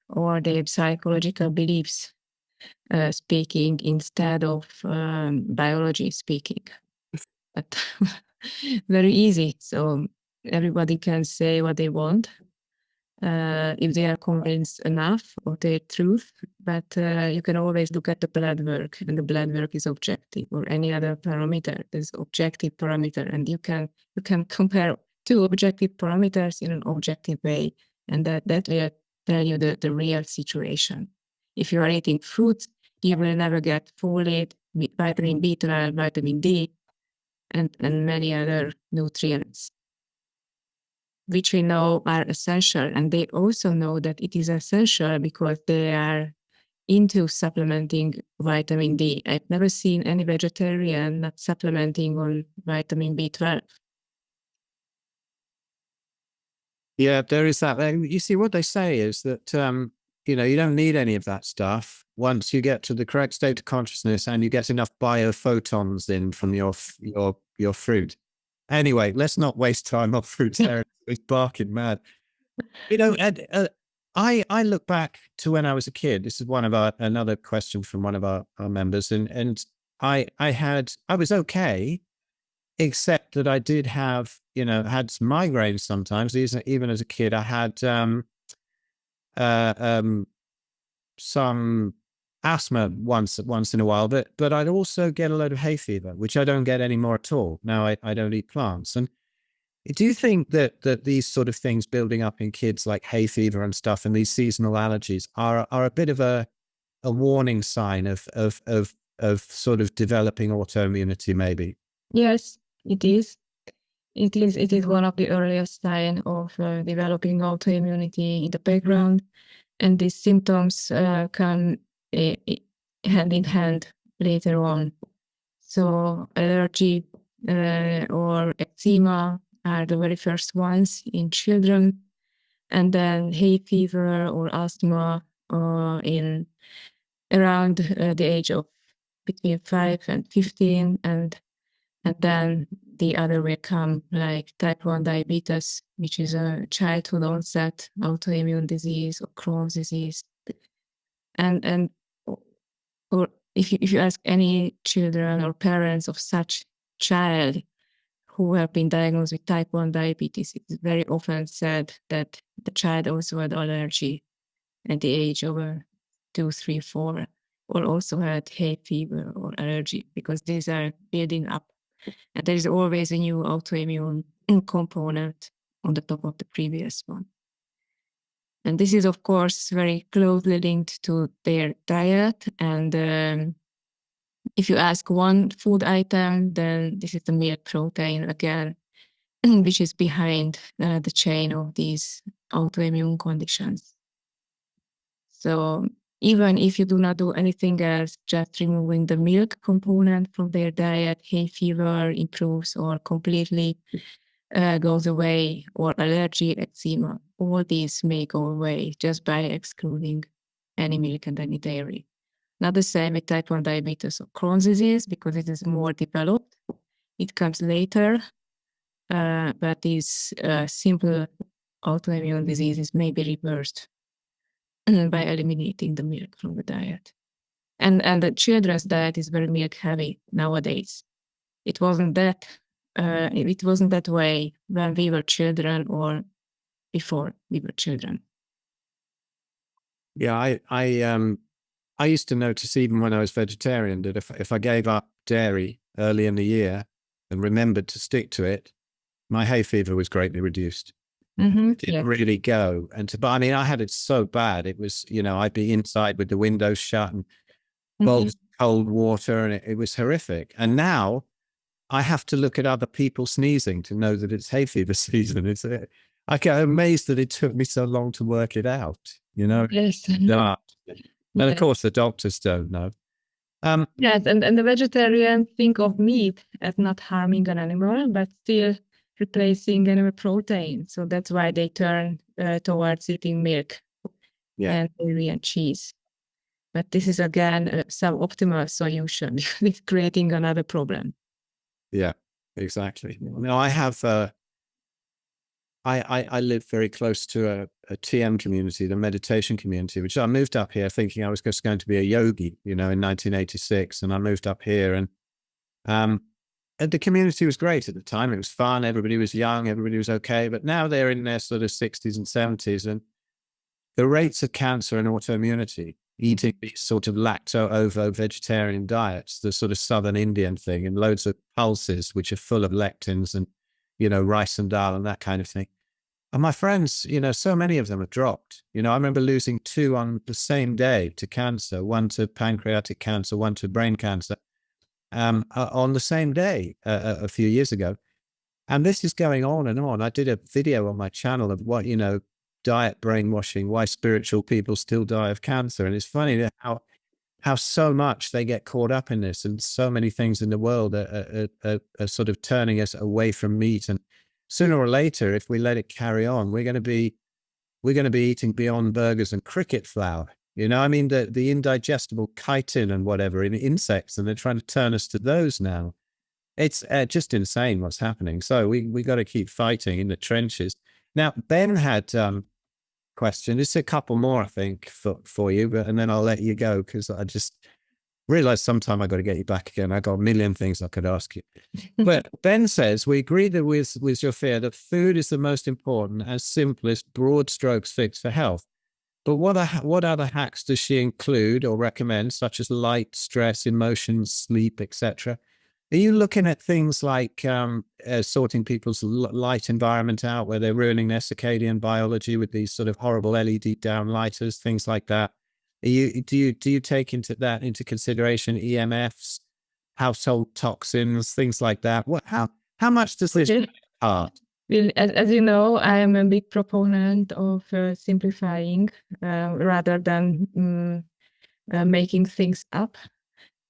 or their psychological beliefs speaking instead of biology speaking. But very easy. So everybody can say what they want if they are convinced enough of their truth. But you can always look at the blood work, and the blood work is objective, or any other parameter is objective parameter, and you can compare two objective parameters in an objective way, and that will tell you the real situation. If you are eating fruits, you will never get folate, vitamin B12, vitamin D, and many other nutrients, which we know are essential. And they also know that it is essential because they are into supplementing vitamin D. I've never seen any vegetarian not supplementing on vitamin B12. Yeah, there is that. You see, what they say is that, you don't need any of that stuff once you get to the correct state of consciousness and you get enough biophotons in from your fruit. Anyway, let's not waste time on fruit. It's barking mad. And I look back to when I was a kid. This is another question from one of our members, and I was okay, except that I did have had some migraines sometimes. Even as a kid, I had some asthma once in a while, but I'd also get a load of hay fever, which I don't get anymore at all. Now I don't eat plants. And do you think that these sort of things building up in kids, like hay fever and stuff, and these seasonal allergies are a bit of a warning sign of sort of developing autoimmunity, maybe? Yes, it is. It is one of the earliest signs of developing autoimmunity in the background, and these symptoms come hand in hand later on. So allergy or eczema are the very first ones in children, and then hay fever or asthma in around the age of between 5 and 15, and then the other will come, like type 1 diabetes, which is a childhood onset autoimmune disease or Crohn's disease. And or if you ask any children or parents of such child who have been diagnosed with type 1 diabetes, it's very often said that the child also had allergy at the age of 2, 3, 4, or also had hay fever or allergy, because these are building up. And there is always a new autoimmune component on the top of the previous one. And this is, of course, very closely linked to their diet. And if you ask one food item, then this is the milk protein again, which is behind the chain of these autoimmune conditions. So even if you do not do anything else, just removing the milk component from their diet, hay fever improves or completely goes away, or allergy, eczema, all these may go away just by excluding any milk and any dairy. Not the same with type 1 diabetes or Crohn's disease, because it is more developed. It comes later, but these simple autoimmune diseases may be reversed by eliminating the milk from the diet. And the children's diet is very milk heavy nowadays. It wasn't that way when we were children or before we were children. Yeah, I used to notice even when I was vegetarian that if I gave up dairy early in the year and remembered to stick to it, my hay fever was greatly reduced. It didn't really go. But I mean, I had it so bad. It was, I'd be inside with the windows shut and bowls of cold water, and it was horrific. And now I have to look at other people sneezing to know that it's hay fever season. I get amazed that it took me so long to work it out, Yes. And of course, the doctors don't know. Yes, and the vegetarians think of meat as not harming an animal, but still replacing animal protein. So that's why they turn towards eating milk and dairy and cheese. But this is, again, a suboptimal solution. It's creating another problem. Yeah, exactly. Now, I have... I live very close to a TM community, the meditation community, which I moved up here thinking I was just going to be a yogi, in 1986. And I moved up here, and the community was great at the time. It was fun. Everybody was young. Everybody was okay. But now they're in their sort of 60s and 70s. And the rates of cancer and autoimmunity, eating these sort of lacto-ovo vegetarian diets, the sort of Southern Indian thing, and loads of pulses, which are full of lectins and, rice and dal and that kind of thing. And my friends, so many of them have dropped. I remember losing 2 on the same day to cancer, one to pancreatic cancer, one to brain cancer, on the same day a few years ago. And this is going on and on. I did a video on my channel of what, diet brainwashing, why spiritual people still die of cancer. And it's funny how so much they get caught up in this, and so many things in the world are sort of turning us away from meat. And sooner or later, if we let it carry on, we're going to be eating Beyond Burgers and cricket flour. The indigestible chitin and whatever in insects, and they're trying to turn us to those now. It's just insane what's happening. So we got to keep fighting in the trenches. Now, Ben had question. It's a couple more, I think, for you, and then I'll let you go, because I just realized sometime I got to get you back again. I got a million things I could ask you. But Ben says, we agree that with Zsófia that food is the most important and simplest broad strokes fix for health. But what other hacks does she include or recommend, such as light, stress, emotions, sleep, etc.? Are you looking at things like sorting people's light environment out, where they're ruining their circadian biology with these sort of horrible LED downlighters, things like that? Do you take into consideration EMFs, household toxins, things like that? How much does this part? Well, as you know, I am a big proponent of simplifying rather than making things up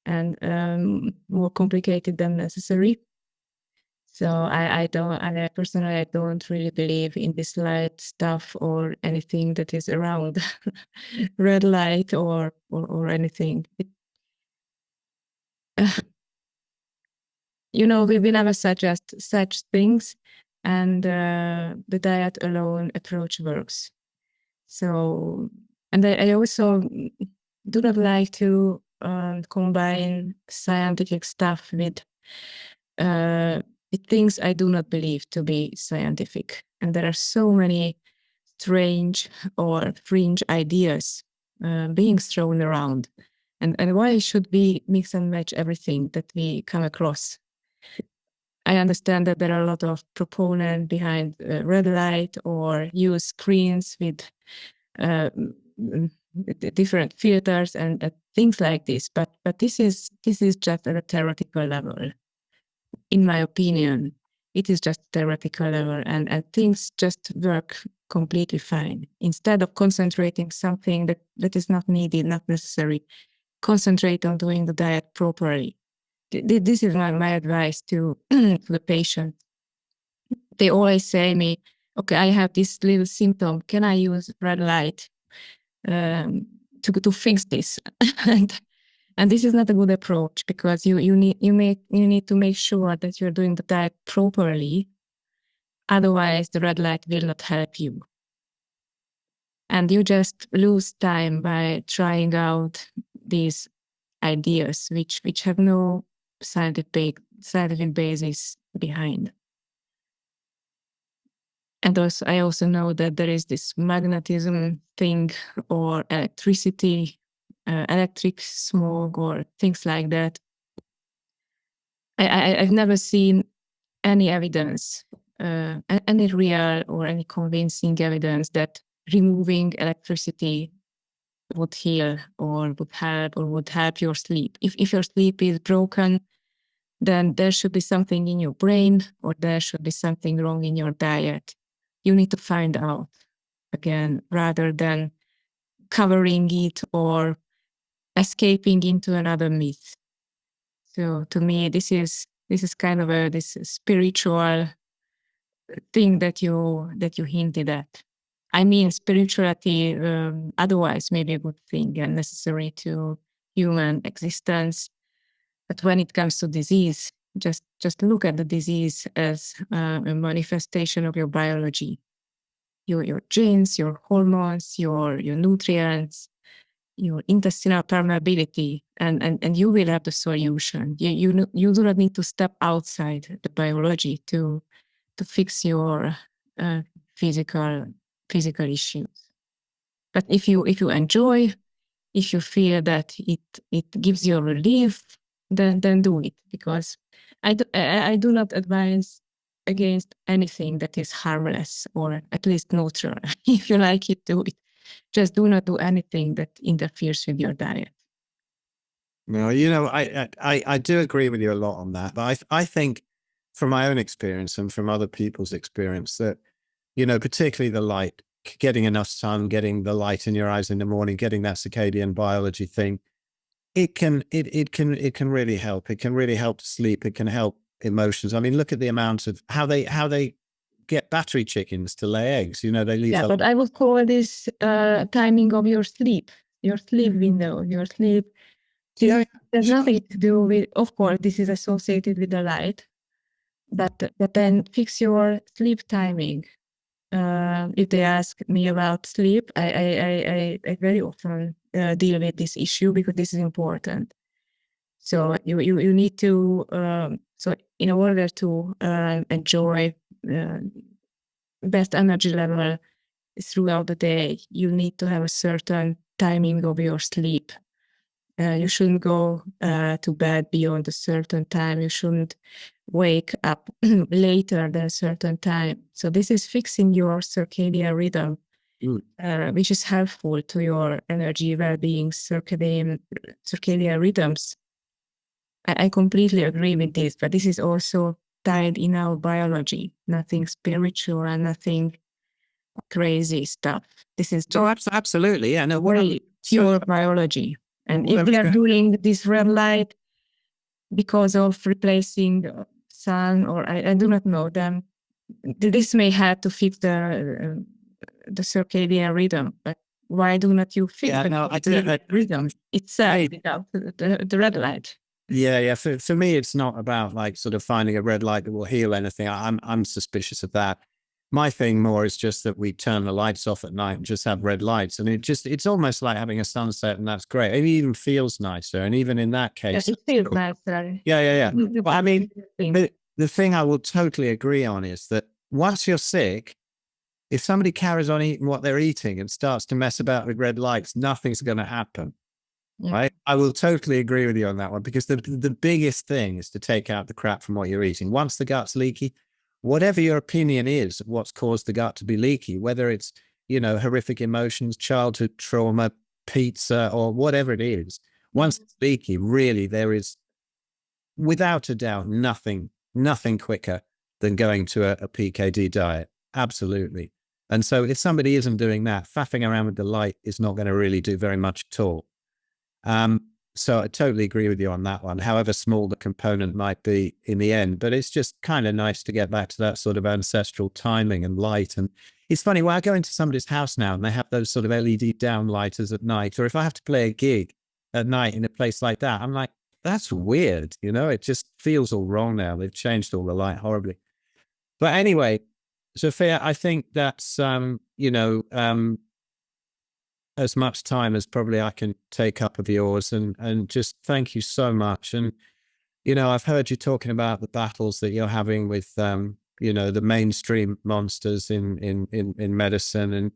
and more complicated than necessary. So I personally, I don't really believe in this light stuff or anything that is around red light or anything. We never suggest such things, and the diet alone approach works. So, and I also do not like to combine scientific stuff with things I do not believe to be scientific. And there are so many strange or fringe ideas being thrown around. And why should we mix and match everything that we come across? I understand that there are a lot of proponents behind red light or use screens with different filters and things like this. But this is just at a theoretical level. In my opinion, it is just theoretical level, and things just work completely fine. Instead of concentrating something that is not needed, not necessary, concentrate on doing the diet properly. This is my advice to the patient. They always say me, okay, I have this little symptom. Can I use red light to fix this? And this is not a good approach, because you need to make sure that you're doing the diet properly. Otherwise, the red light will not help you. And you just lose time by trying out these ideas which have no scientific basis behind. And I also know that there is this magnetism thing, or electricity, electric smoke, or things like that. I've never seen any evidence, any real or any convincing evidence that removing electricity would heal or would help your sleep. If your sleep is broken, then there should be something in your brain, or there should be something wrong in your diet. You need to find out again, rather than covering it or escaping into another myth. So to me, this is kind of this spiritual thing that you hinted at. I mean, spirituality otherwise may be a good thing and necessary to human existence. But when it comes to disease, just look at the disease as a manifestation of your biology, your genes, your hormones, your nutrients, your intestinal permeability, and you will have the solution. You do not need to step outside the biology to fix your physical issues. But if you enjoy, if you feel that it gives you relief, then do it, because I do not advise against anything that is harmless, or at least neutral. If you like it, do it. Just do not do anything that interferes with your diet. No, I do agree with you a lot on that. But I think from my own experience and from other people's experience that, particularly the light, getting enough sun, getting the light in your eyes in the morning, getting that circadian biology thing, it can really help. It can really help sleep. It can help emotions. I mean, look at the amount of how they get battery chickens to lay eggs. They leave. Yeah, but I would call this timing of your sleep window, your sleep. Yeah, there's nothing to do with. Of course, this is associated with the light, but then fix your sleep timing. If they ask me about sleep, I very often deal with this issue, because this is important. So you need to, so in order to enjoy best energy level throughout the day, you need to have a certain timing of your sleep. You shouldn't go to bed beyond a certain time. You shouldn't wake up later than a certain time. So this is fixing your circadian rhythm, which is helpful to your energy, well-being, circadian rhythms. I completely agree with this, but this is also tied in our biology, nothing spiritual and nothing crazy stuff. This is absolutely. Yeah, no, pure biology. And if we are doing this red light because of replacing sun, or I do not know, then this may help to fix the circadian rhythm. But why do not you fix the rhythm itself without the red light? Yeah. For me, it's not about like sort of finding a red light that will heal anything. I'm suspicious of that. My thing more is just that we turn the lights off at night and just have red lights, and it's almost like having a sunset, and that's great. It even feels nicer, and even in that case, It feels nicer. Yeah. Well, I mean, the thing I will totally agree on is that once you're sick, if somebody carries on eating what they're eating and starts to mess about with red lights, nothing's going to happen. Yeah. Right? I will totally agree with you on that one, because the biggest thing is to take out the crap from what you're eating. Once the gut's leaky, whatever your opinion is of what's caused the gut to be leaky, whether it's, horrific emotions, childhood trauma, pizza, or whatever it is, once it's leaky, really, there is, without a doubt, nothing quicker than going to a PKD diet. Absolutely. And so if somebody isn't doing that, faffing around with the light is not going to really do very much at all. So I totally agree with you on that one, however small the component might be in the end. But it's just kind of nice to get back to that sort of ancestral timing and light. And it's funny, when I go into somebody's house now and they have those sort of LED downlighters at night, or if I have to play a gig at night in a place like that, I'm like, that's weird. It just feels all wrong now. They've changed all the light horribly. But anyway, Zsófia, I think that's, as much time as probably I can take up of yours, and just thank you so much. And, I've heard you talking about the battles that you're having with, the mainstream monsters in medicine. And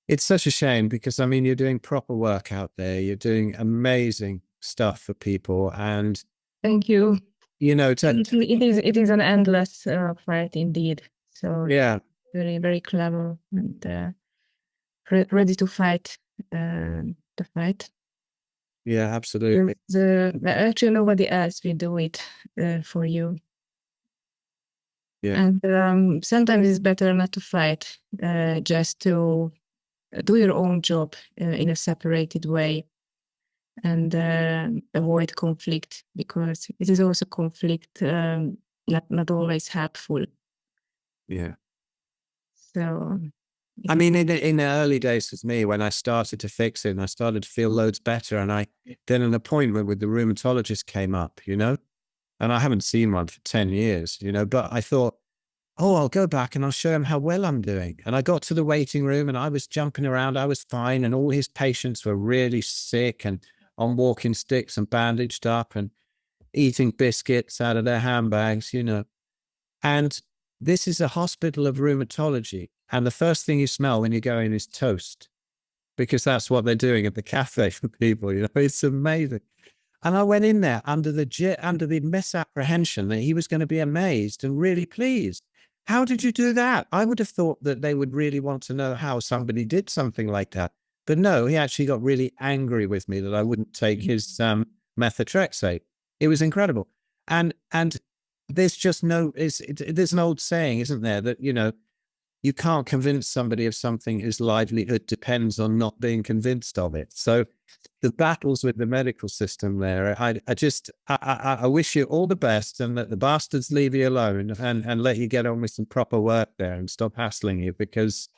it's such a shame, because, I mean, you're doing proper work out there. You're doing amazing stuff for people. And thank you. It is an endless fight indeed. So yeah, very, very clever, and ready to fight the fight. Yeah, absolutely. Actually, nobody else will do it for you. Yeah. And sometimes it's better not to fight, just to do your own job in a separated way, and avoid conflict, because it is also conflict, not always helpful. Yeah. So, I mean, in the early days with me, when I started to fix it and I started to feel loads better, and then an appointment with the rheumatologist came up, and I haven't seen one for 10 years, but I thought, oh, I'll go back and I'll show him how well I'm doing. And I got to the waiting room and I was jumping around. I was fine. And all his patients were really sick and on walking sticks and bandaged up and eating biscuits out of their handbags, And this is a hospital of rheumatology. And the first thing you smell when you go in is toast, because that's what they're doing at the cafe for people. It's amazing. And I went in there under the misapprehension that he was going to be amazed and really pleased. How did you do that? I would have thought that they would really want to know how somebody did something like that. But no, he actually got really angry with me that I wouldn't take his methotrexate. It was incredible. And there's just there's an old saying, isn't there, that, you can't convince somebody of something whose livelihood depends on not being convinced of it. So the battles with the medical system there, I wish you all the best, and that the bastards leave you alone and let you get on with some proper work there and stop hassling you, because,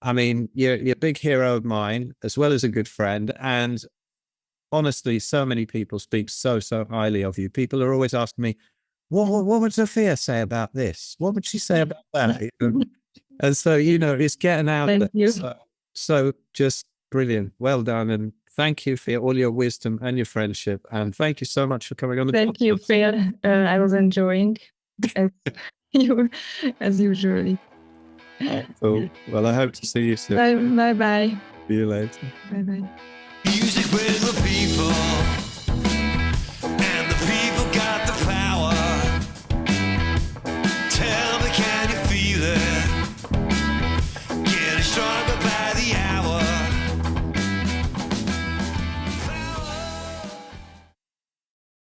I mean, you're a big hero of mine, as well as a good friend. And honestly, so many people speak so highly of you. People are always asking me, what would Zsófia say about this? What would she say about that? And so, it's getting out Thank there. you. So just brilliant. Well done. And thank you for all your wisdom and your friendship. And thank you so much for coming on the Thank you, Phil. I was enjoying as usually. Cool. Well, I hope to see you soon. Bye-bye. See you later. Bye-bye.